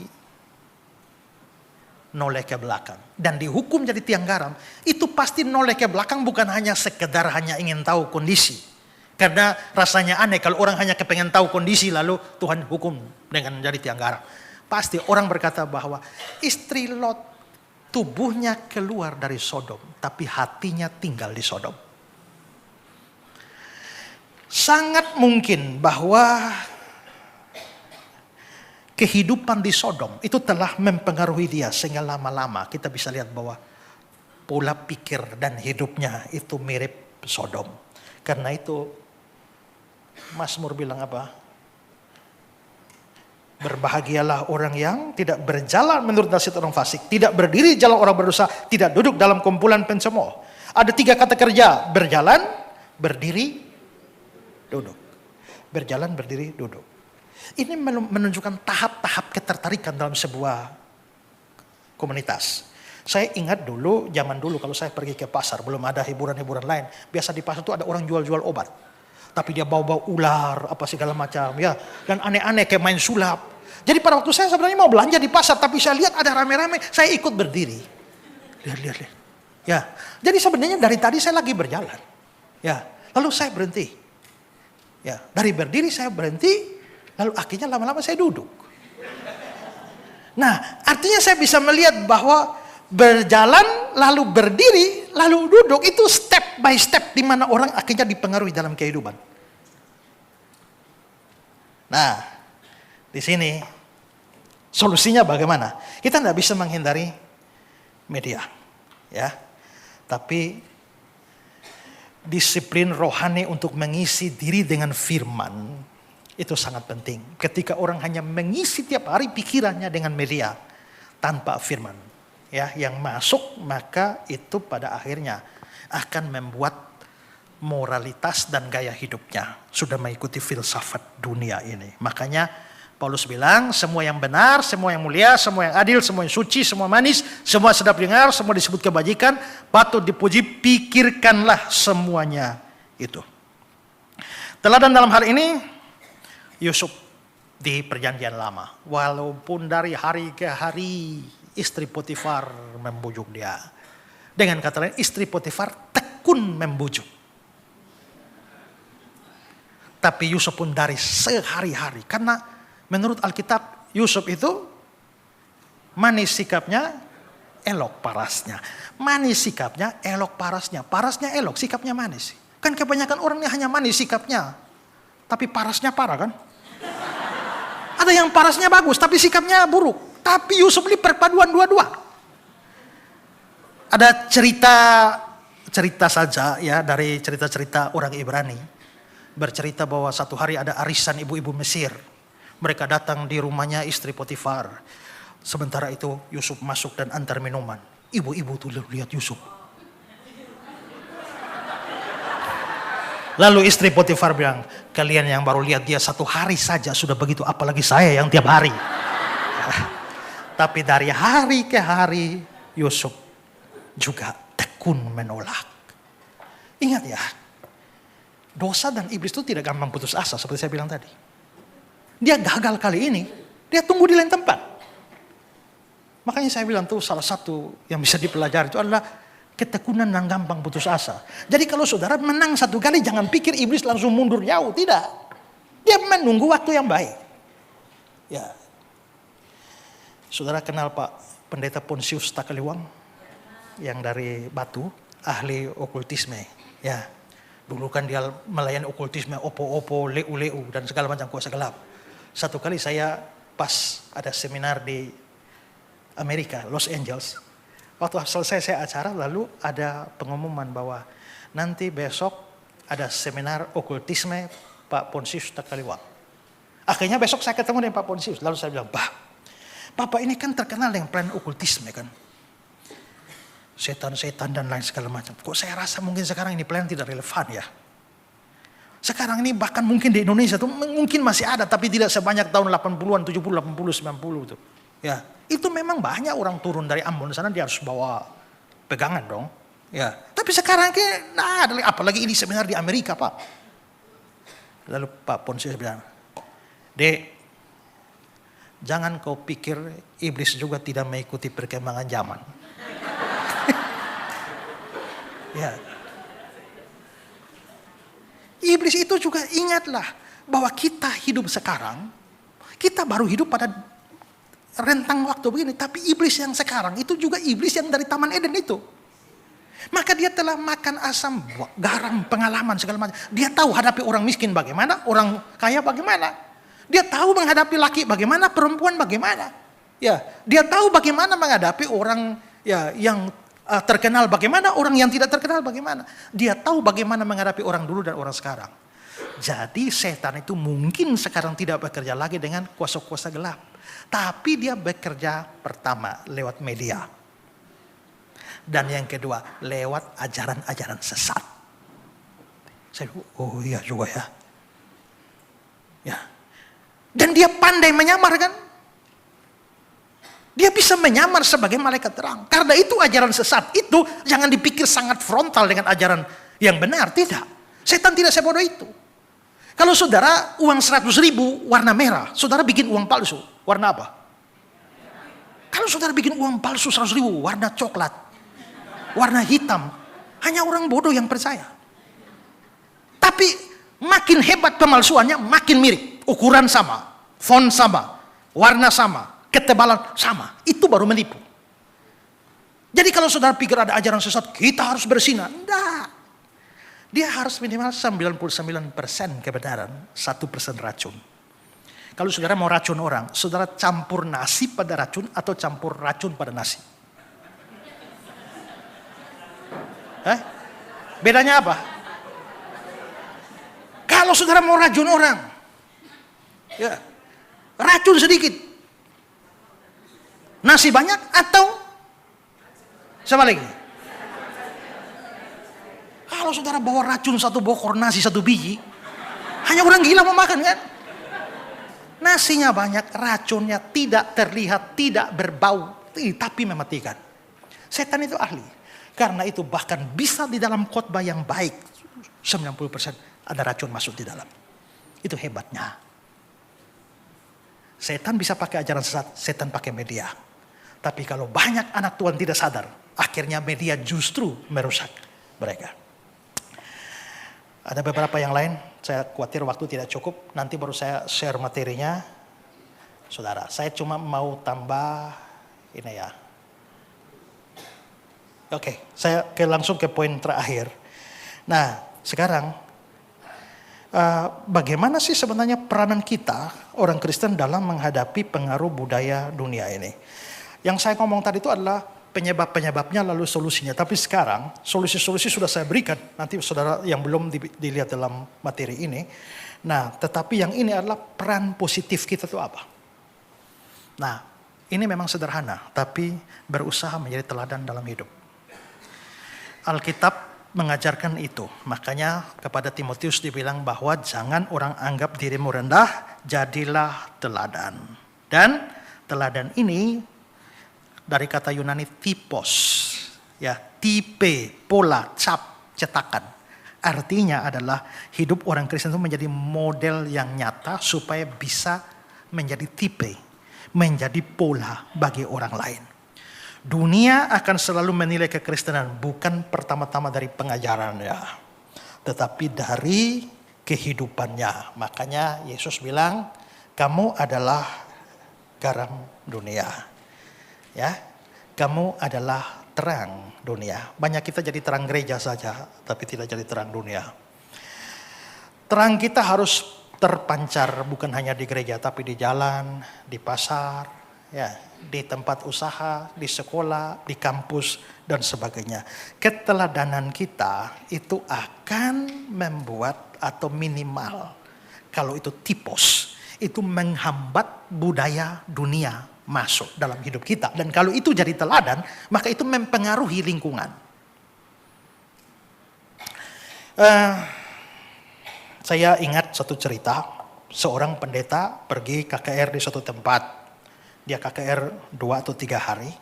noleh ke belakang dan dihukum jadi tiang garam? Itu pasti noleh ke belakang bukan hanya sekedar hanya ingin tahu kondisi. Karena rasanya aneh kalau orang hanya kepengen tahu kondisi lalu Tuhan hukum dengan jadi tiang garam. Pasti orang berkata bahwa istri Lot tubuhnya keluar dari Sodom, tapi hatinya tinggal di Sodom. Sangat mungkin bahwa kehidupan di Sodom itu telah mempengaruhi dia sehingga lama-lama kita bisa lihat bahwa pola pikir dan hidupnya itu mirip Sodom. Karena itu Mazmur bilang apa? Berbahagialah orang yang tidak berjalan menurut nasihat orang fasik, tidak berdiri jalan orang berdosa, tidak duduk dalam kumpulan pencemooh. Ada 3 kata kerja, berjalan, berdiri, duduk. Berjalan, berdiri, duduk. Ini menunjukkan tahap-tahap ketertarikan dalam sebuah komunitas. Saya ingat dulu, zaman dulu kalau saya pergi ke pasar, belum ada hiburan-hiburan lain. Biasa di pasar itu ada orang jual-jual obat. Tapi dia bawa-bawa ular, apa segala macam, ya. Dan aneh-aneh kayak main sulap. Jadi pada waktu saya sebenarnya mau belanja di pasar, tapi saya lihat ada rame-rame, saya ikut berdiri. Lihat. Ya, jadi sebenarnya dari tadi saya lagi berjalan. Ya, lalu saya berhenti. Ya, dari berdiri saya berhenti, lalu akhirnya lama-lama saya duduk. Nah, artinya saya bisa melihat bahwa berjalan, lalu berdiri, lalu duduk, itu step by step di mana orang akhirnya dipengaruhi dalam kehidupan. Nah, di sini solusinya bagaimana? Kita tidak bisa menghindari media, ya. Tapi disiplin rohani untuk mengisi diri dengan firman itu sangat penting. Ketika orang hanya mengisi tiap hari pikirannya dengan media tanpa firman, ya, yang masuk, maka itu pada akhirnya akan membuat moralitas dan gaya hidupnya sudah mengikuti filsafat dunia ini. Makanya Paulus bilang, semua yang benar, semua yang mulia, semua yang adil, semua yang suci, semua manis, semua sedap dengar, semua disebut kebajikan, patut dipuji, pikirkanlah semuanya itu. Teladan dalam hal ini, Yusuf di perjanjian lama. Walaupun dari hari ke hari, istri Potifar membujuk dia. Dengan kata lain, istri Potifar tekun membujuk. Tapi Yusuf pun dari sehari-hari, karena menurut Alkitab, Yusuf itu manis sikapnya, elok parasnya. Manis sikapnya, elok parasnya. Parasnya elok, sikapnya manis. Kan kebanyakan orang ini hanya manis sikapnya, tapi parasnya parah kan? Ada yang parasnya bagus, tapi sikapnya buruk. Tapi Yusuf ini perpaduan dua-dua. Ada cerita saja ya dari cerita-cerita orang Ibrani. Bercerita bahwa satu hari ada arisan ibu-ibu Mesir. Mereka datang di rumahnya istri Potifar. Sementara itu Yusuf masuk dan antar minuman. Ibu-ibu tuh lihat Yusuf. Lalu istri Potifar bilang, kalian yang baru lihat dia satu hari saja sudah begitu, apalagi saya yang tiap hari. Tapi dari hari ke hari Yusuf juga tekun menolak. Ingat ya, dosa dan iblis itu tidak gampang putus asa seperti saya bilang tadi. Dia gagal kali ini, dia tunggu di lain tempat. Makanya saya bilang tuh salah satu yang bisa dipelajari itu adalah ketekunan dan gampang putus asa. Jadi kalau saudara menang satu kali, jangan pikir iblis langsung mundur jauh, tidak. Dia menunggu waktu yang baik. Ya, saudara kenal Pak Pendeta Pontius Takaliwang yang dari Batu, ahli okultisme. Ya, dulu kan dia melayani okultisme, opo-opo, leu-leu dan segala macam kuasa gelap. Satu kali saya pas ada seminar di Amerika, Los Angeles. Waktu selesai saya acara, lalu ada pengumuman bahwa nanti besok ada seminar okultisme Pak Pontius Takaliwang. Akhirnya besok saya ketemu dengan Pak Pontius. Lalu saya bilang, Bapak ini kan terkenal dengan plan okultisme kan. Setan-setan dan lain segala macam. Kok saya rasa mungkin sekarang ini plan tidak relevan ya. Sekarang ini bahkan mungkin di Indonesia tuh mungkin masih ada, tapi tidak sebanyak tahun 80-an, 70, 80, 90 tuh. Ya, itu memang banyak orang turun dari Ambon sana, dia harus bawa pegangan dong. Ya, tapi sekarang apalagi ini seminar di Amerika, Pak. Lalu Pak Pontius bilang, Dek, jangan kau pikir iblis juga tidak mengikuti perkembangan zaman. Ya. Iblis itu juga ingatlah bahwa kita hidup sekarang, kita baru hidup pada rentang waktu begini, tapi iblis yang sekarang itu juga iblis yang dari Taman Eden itu. Maka dia telah makan asam, garam, pengalaman segala macam. Dia tahu hadapi orang miskin bagaimana, orang kaya bagaimana. Dia tahu menghadapi laki bagaimana, perempuan bagaimana. Ya, dia tahu bagaimana menghadapi orang ya yang terkenal bagaimana, orang yang tidak terkenal bagaimana. Dia tahu bagaimana menghadapi orang dulu dan orang sekarang. Jadi setan itu mungkin sekarang tidak bekerja lagi dengan kuasa-kuasa gelap. Tapi dia bekerja pertama lewat media. Dan yang kedua lewat ajaran-ajaran sesat. Saya oh iya juga ya. Ya. Dan dia pandai menyamar kan? Dia bisa menyamar sebagai malaikat terang. Karena itu ajaran sesat itu jangan dipikir sangat frontal dengan ajaran yang benar. Tidak. Setan tidak sebodoh itu. Kalau saudara uang 100.000 warna merah, saudara bikin uang palsu. Warna apa? Kalau saudara bikin uang palsu 100.000 warna coklat, warna hitam, hanya orang bodoh yang percaya. Tapi makin hebat pemalsuannya, makin mirip. Ukuran sama, font sama, warna sama, ketebalan sama. Itu baru menipu. Jadi kalau saudara pikir ada ajaran sesat, kita harus bersinar. Enggak. Dia harus minimal 99% kebenaran, 1% racun. Kalau saudara mau racun orang, saudara campur nasi pada racun atau campur racun pada nasi? Bedanya apa? Kalau saudara mau racun orang, ya, racun sedikit, nasi banyak atau sebaliknya? Kalau saudara bawa racun satu bokor nasi satu biji, hanya orang gila mau makan kan? Nasinya banyak, racunnya tidak terlihat, tidak berbau, tapi mematikan. Setan itu ahli. Karena itu bahkan bisa di dalam khotbah yang baik 90% ada racun masuk di dalam. Itu hebatnya. Setan bisa pakai ajaran sesat, setan pakai media. Tapi kalau banyak anak Tuhan tidak sadar, akhirnya media justru merusak mereka. Ada beberapa yang lain, saya khawatir waktu tidak cukup, nanti baru saya share materinya. Saudara, saya cuma mau tambah ini ya. Oke, saya langsung ke poin terakhir. Nah, sekarang bagaimana sih sebenarnya peranan kita orang Kristen dalam menghadapi pengaruh budaya dunia ini? Yang saya ngomong tadi itu adalah penyebab-penyebabnya lalu solusinya. Tapi sekarang solusi-solusi sudah saya berikan. Nanti saudara yang belum dilihat dalam materi ini. Nah, tetapi yang ini adalah peran positif kita itu apa? Nah, ini memang sederhana, tapi berusaha menjadi teladan dalam hidup. Alkitab mengajarkan itu. Makanya kepada Timotius dibilang bahwa jangan orang anggap dirimu rendah, jadilah teladan. Dan teladan ini dari kata Yunani typos, ya, tipe, pola, cap, cetakan. Artinya adalah hidup orang Kristen itu menjadi model yang nyata supaya bisa menjadi tipe, menjadi pola bagi orang lain. Dunia akan selalu menilai kekristenan bukan pertama-tama dari pengajarannya, tetapi dari kehidupannya. Makanya Yesus bilang, kamu adalah garam dunia. Ya, kamu adalah terang dunia. Banyak kita jadi terang gereja saja, tapi tidak jadi terang dunia. Terang kita harus terpancar bukan hanya di gereja, tapi di jalan, di pasar, ya, di tempat usaha, di sekolah, di kampus, dan sebagainya. Keteladanan kita itu akan membuat atau minimal, kalau itu tipos, itu menghambat budaya dunia masuk dalam hidup kita. Dan kalau itu jadi teladan, maka itu mempengaruhi lingkungan. Saya ingat satu cerita, seorang pendeta pergi KKR di suatu tempat. Dia KKR 2 atau 3 hari,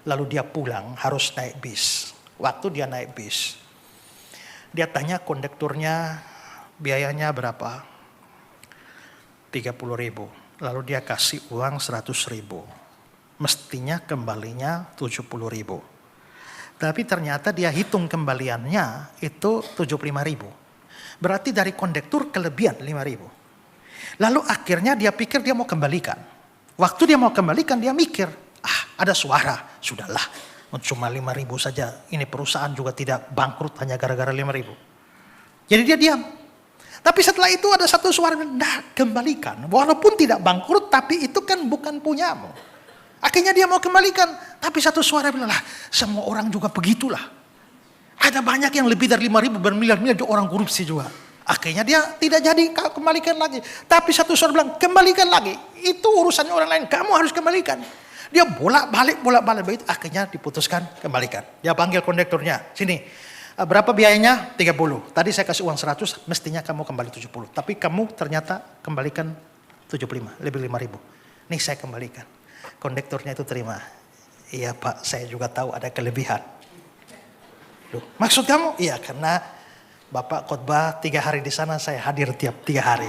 lalu dia pulang harus naik bis. Waktu dia naik bis, dia tanya kondekturnya biayanya berapa? 30.000. Lalu dia kasih uang 100.000. Mestinya kembalinya 70.000. Tapi ternyata dia hitung kembaliannya itu 75.000. Berarti dari kondektur kelebihan 5.000. Lalu akhirnya dia pikir dia mau kembalikan. Waktu dia mau kembalikan dia mikir, ada suara, sudahlah, cuma 5.000 saja. Ini perusahaan juga tidak bangkrut hanya gara-gara 5.000. Jadi dia diam. Tapi setelah itu ada satu suara, nah kembalikan. Walaupun tidak bangkrut, tapi itu kan bukan punyamu. Akhirnya dia mau kembalikan, tapi satu suara bilang, semua orang juga begitulah. Ada banyak yang lebih dari 5.000 bermiliar-miliar orang korupsi juga. Akhirnya dia tidak jadi kembalikan lagi. Tapi satu suara bilang, kembalikan lagi. Itu urusannya orang lain, kamu harus kembalikan. Dia bolak-balik begitu. Akhirnya diputuskan kembalikan. Dia panggil kondekturnya, sini. Berapa biayanya? 30. Tadi saya kasih uang 100, mestinya kamu kembali 70. Tapi kamu ternyata kembalikan 75, lebih 5.000. Nih saya kembalikan. Kondekturnya itu terima. Iya Pak, saya juga tahu ada kelebihan. Loh, maksud kamu? Iya, karena Bapak khotbah 3 hari di sana, saya hadir tiap 3 hari.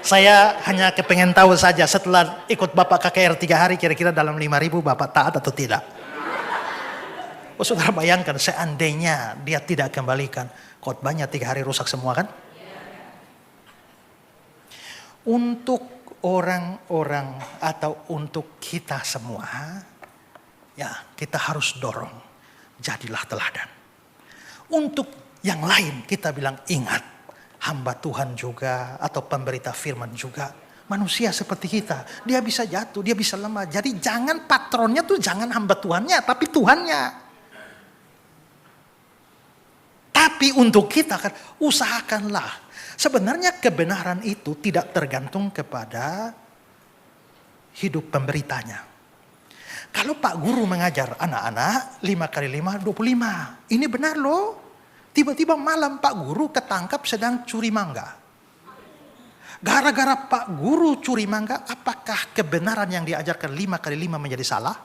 Saya hanya kepengen tahu saja setelah ikut Bapak KKR 3 hari, kira-kira dalam 5.000 Bapak taat atau tidak. Oh, saudara bayangkan seandainya dia tidak kembalikan, khotbahnya 3 hari rusak semua kan? Untuk orang-orang atau untuk kita semua, ya kita harus dorong, jadilah teladan. Untuk yang lain kita bilang ingat, hamba Tuhan juga atau pemberita firman juga manusia seperti kita. Dia bisa jatuh, dia bisa lemah. Jadi jangan patronnya tuh jangan hamba Tuhannya, tapi Tuhannya. Tapi untuk kita kan usahakanlah. Sebenarnya kebenaran itu tidak tergantung kepada hidup pemberitanya. Kalau Pak Guru mengajar anak-anak 5 kali 5, 25. Ini benar loh. Tiba-tiba malam Pak Guru ketangkap sedang curi mangga. Gara-gara Pak Guru curi mangga, apakah kebenaran yang diajarkan 5 kali 5 menjadi salah?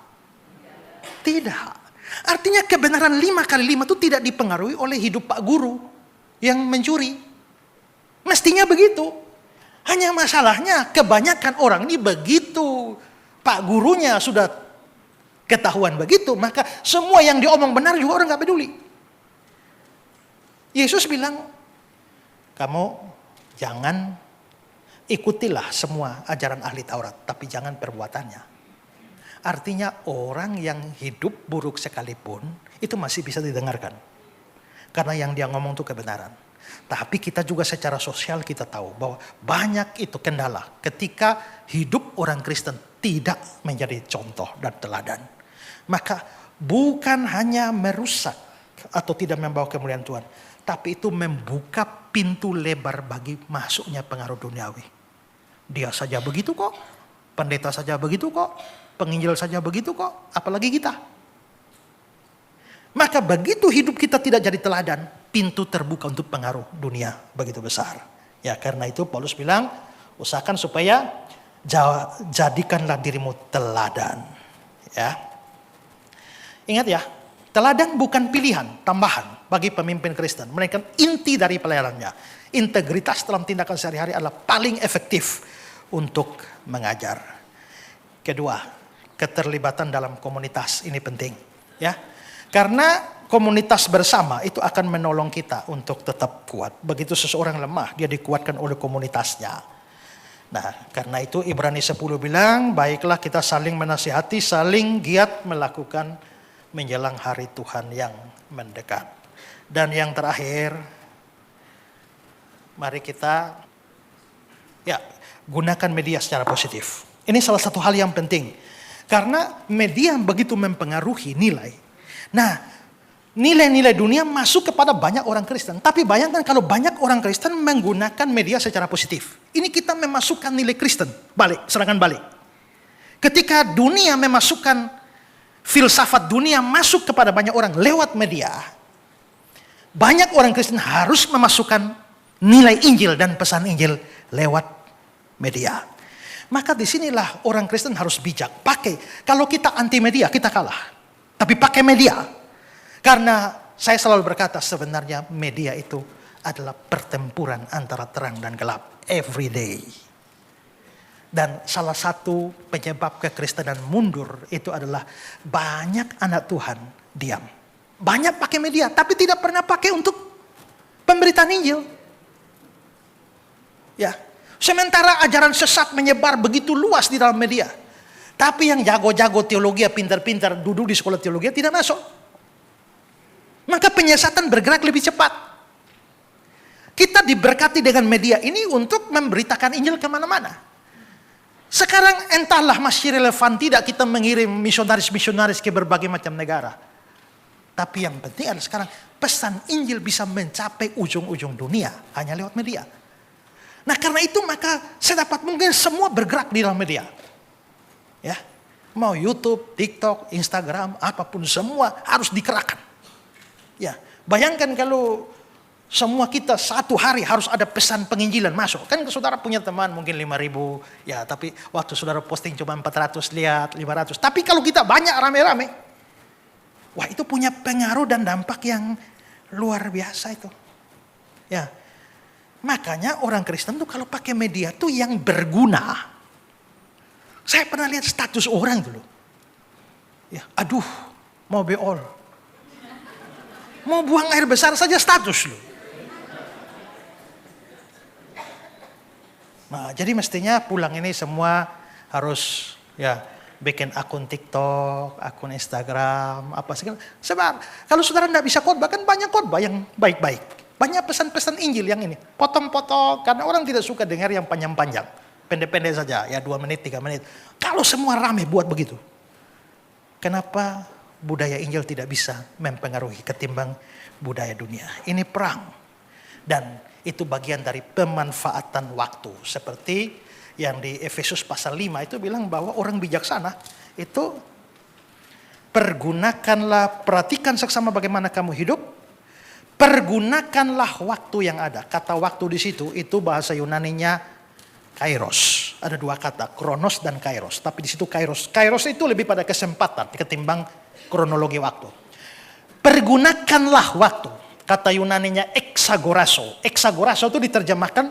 Tidak. Artinya kebenaran 5 kali 5 itu tidak dipengaruhi oleh hidup Pak Guru yang mencuri. Mestinya begitu. Hanya masalahnya kebanyakan orang ini begitu. Pak gurunya sudah ketahuan begitu, maka semua yang diomong benar juga orang gak peduli. Yesus bilang, kamu jangan ikutilah semua ajaran ahli Taurat, tapi jangan perbuatannya. Artinya orang yang hidup buruk sekalipun, itu masih bisa didengarkan. Karena yang dia ngomong itu kebenaran. Tapi kita juga secara sosial kita tahu bahwa banyak itu kendala ketika hidup orang Kristen tidak menjadi contoh dan teladan. Maka bukan hanya merusak atau tidak membawa kemuliaan Tuhan, tapi itu membuka pintu lebar bagi masuknya pengaruh duniawi. Dia saja begitu kok, pendeta saja begitu kok, penginjil saja begitu kok, apalagi kita. Maka begitu hidup kita tidak jadi teladan, pintu terbuka untuk pengaruh dunia begitu besar. Ya karena itu Paulus bilang, usahakan supaya jadikanlah dirimu teladan. Ya. Ingat ya, teladan bukan pilihan tambahan bagi pemimpin Kristen. Melainkan inti dari pelayanannya. Integritas dalam tindakan sehari-hari adalah paling efektif untuk mengajar. Kedua, keterlibatan dalam komunitas ini penting. Ya. Karena komunitas bersama itu akan menolong kita untuk tetap kuat. Begitu seseorang lemah, dia dikuatkan oleh komunitasnya. Nah, karena itu Ibrani 10 bilang, baiklah kita saling menasihati, saling giat melakukan menjelang hari Tuhan yang mendekat. Dan yang terakhir, mari kita gunakan media secara positif. Ini salah satu hal yang penting. Karena media begitu mempengaruhi nilai. Nah, nilai-nilai dunia masuk kepada banyak orang Kristen. Tapi bayangkan kalau banyak orang Kristen menggunakan media secara positif. Ini kita memasukkan nilai Kristen. Serangan balik. Ketika dunia memasukkan filsafat dunia masuk kepada banyak orang lewat media. Banyak orang Kristen harus memasukkan nilai Injil dan pesan Injil lewat media. Maka disinilah orang Kristen harus bijak. Kalau kita anti media, kita kalah. Tapi pakai media. Karena saya selalu berkata sebenarnya media itu adalah pertempuran antara terang dan gelap. Every day. Dan salah satu penyebab kekristenan mundur itu adalah banyak anak Tuhan diam. Banyak pakai media tapi tidak pernah pakai untuk pemberitaan Injil. Ya. Sementara ajaran sesat menyebar begitu luas di dalam media. Tapi yang jago-jago teologi, pintar-pintar duduk di sekolah teologi tidak masuk. Maka penyesatan bergerak lebih cepat. Kita diberkati dengan media ini untuk memberitakan Injil kemana-mana. Sekarang entahlah masih relevan tidak kita mengirim misionaris-misionaris ke berbagai macam negara. Tapi yang penting adalah sekarang pesan Injil bisa mencapai ujung-ujung dunia hanya lewat media. Nah karena itu maka sedapat mungkin semua bergerak di dalam media. Ya, mau YouTube, TikTok, Instagram, apapun semua harus dikerahkan. Ya, bayangkan kalau Semua kita satu hari harus ada pesan penginjilan masuk. Kan saudara punya teman mungkin 5.000. Ya tapi waktu saudara posting cuma 400 lihat, 500. Tapi kalau kita banyak rame-rame. Wah itu punya pengaruh dan dampak yang luar biasa itu. Ya, makanya orang Kristen tuh kalau pakai media tuh yang berguna. Saya pernah lihat status orang dulu. Ya, aduh, mau beol. Mau buang air besar saja status loh. Nah, jadi mestinya pulang ini semua harus ya bikin akun TikTok, akun Instagram, apa segala. Sebab kalau saudara tidak bisa khotbah, kan banyak khotbah yang baik-baik. Banyak pesan-pesan Injil yang ini. Potong-potong, karena orang tidak suka dengar yang panjang-panjang. Pendek-pendek saja, ya 2 menit, 3 menit. Kalau semua rame buat begitu. Kenapa budaya Injil tidak bisa mempengaruhi ketimbang budaya dunia? Ini perang. Dan itu bagian dari pemanfaatan waktu. Seperti yang di Efesus pasal 5 itu bilang bahwa orang bijaksana itu perhatikan seksama bagaimana kamu hidup, pergunakanlah waktu yang ada. Kata waktu di situ itu bahasa Yunaninya kairos. Ada 2 kata, kronos dan kairos. Tapi di situ kairos. Kairos itu lebih pada kesempatan ketimbang kronologi waktu. Pergunakanlah waktu. Kata Yunaninya exagorazo. Exagorazo itu diterjemahkan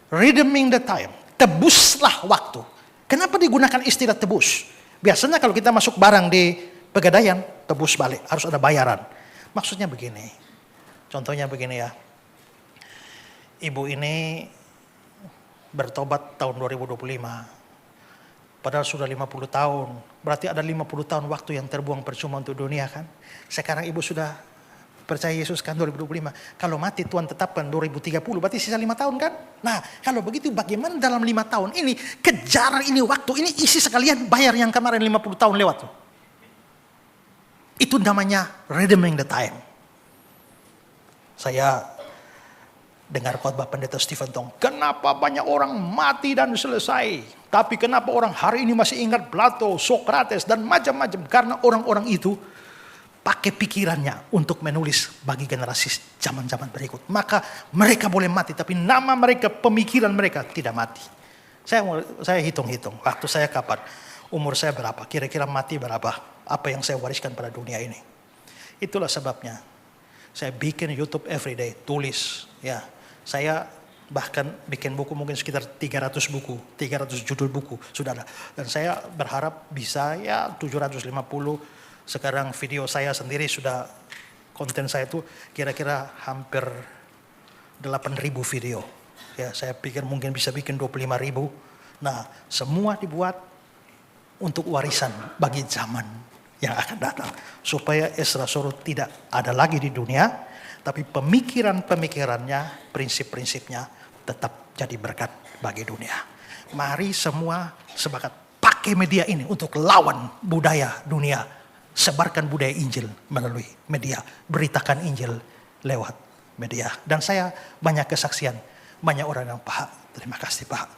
redeeming the time. Tebuslah waktu. Kenapa digunakan istilah tebus? Biasanya kalau kita masuk barang di Pegadaian, tebus balik. Harus ada bayaran. Maksudnya begini. Contohnya begini ya. Ibu ini bertobat tahun 2025. Padahal sudah 50 tahun. Berarti ada 50 tahun waktu yang terbuang percuma untuk dunia kan. Sekarang ibu sudah percaya Yesus kan 2025. Kalau mati Tuhan tetapkan 2030, berarti sisa 5 tahun kan? Nah, kalau begitu bagaimana dalam 5 tahun ini, kejar ini waktu, ini isi sekalian bayar yang kemarin 50 tahun lewat tuh. Itu namanya redeeming the time. Saya dengar khotbah pendeta Stephen Tong, kenapa banyak orang mati dan selesai, tapi kenapa orang hari ini masih ingat Plato, Socrates dan macam-macam? Karena orang-orang itu pakai pikirannya untuk menulis bagi generasi zaman-zaman berikut. Maka mereka boleh mati, tapi nama mereka, pemikiran mereka tidak mati. Saya hitung-hitung, waktu saya kapan, umur saya berapa, kira-kira mati berapa, apa yang saya wariskan pada dunia ini. Itulah sebabnya saya bikin YouTube everyday, tulis. Ya, saya bahkan bikin buku mungkin sekitar 300 buku, 300 judul buku sudah ada. Dan saya berharap bisa ya 750. Sekarang video saya sendiri sudah, konten saya itu kira-kira hampir 8.000 video. Ya, saya pikir mungkin bisa bikin 25.000. Nah, semua dibuat untuk warisan bagi zaman yang akan datang. Supaya Ezra Sorot tidak ada lagi di dunia, tapi pemikiran-pemikirannya, prinsip-prinsipnya tetap jadi berkat bagi dunia. Mari semua sepakat pakai media ini untuk lawan budaya dunia. Sebarkan budaya Injil melalui media. Beritakan Injil lewat media. Dan saya banyak kesaksian. Banyak orang yang, Pak, terima kasih Pak.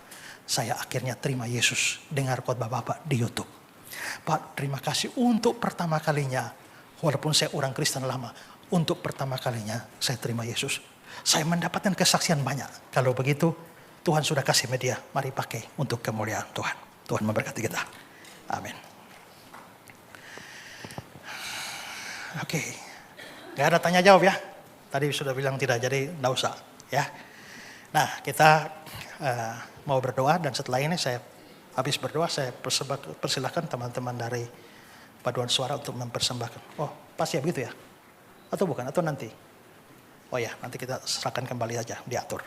Saya akhirnya terima Yesus dengar khotbah Bapak di YouTube. Pak, terima kasih untuk pertama kalinya. Walaupun saya orang Kristen lama. Untuk pertama kalinya saya terima Yesus. Saya mendapatkan kesaksian banyak. Kalau begitu Tuhan sudah kasih media. Mari pakai untuk kemuliaan Tuhan. Tuhan memberkati kita. Amin. Oke, gak ada tanya jawab ya. Tadi sudah bilang tidak, jadi gak usah ya. Nah, kita mau berdoa dan setelah ini saya habis berdoa saya persilahkan teman-teman dari paduan suara untuk mempersembahkan. Oh, pas ya begitu ya? Atau bukan? Atau nanti? Oh ya, nanti kita serahkan kembali saja, diatur.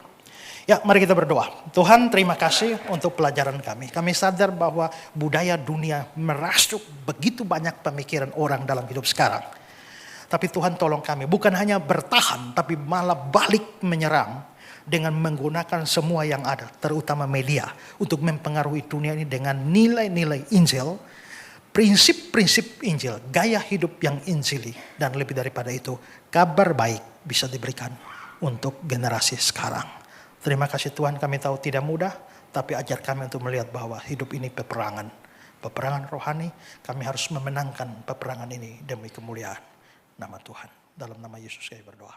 Ya, mari kita berdoa. Tuhan, terima kasih untuk pelajaran kami. Kami sadar bahwa budaya dunia merasuk begitu banyak pemikiran orang dalam hidup sekarang. Tapi Tuhan tolong kami, bukan hanya bertahan, tapi malah balik menyerang dengan menggunakan semua yang ada, terutama media, untuk mempengaruhi dunia ini dengan nilai-nilai Injil, prinsip-prinsip Injil, gaya hidup yang Injili, dan lebih daripada itu, kabar baik bisa diberikan untuk generasi sekarang. Terima kasih Tuhan, kami tahu tidak mudah, tapi ajar kami untuk melihat bahwa hidup ini peperangan. Peperangan rohani, kami harus memenangkan peperangan ini demi kemuliaan nama Tuhan. Dalam nama Yesus kami berdoa.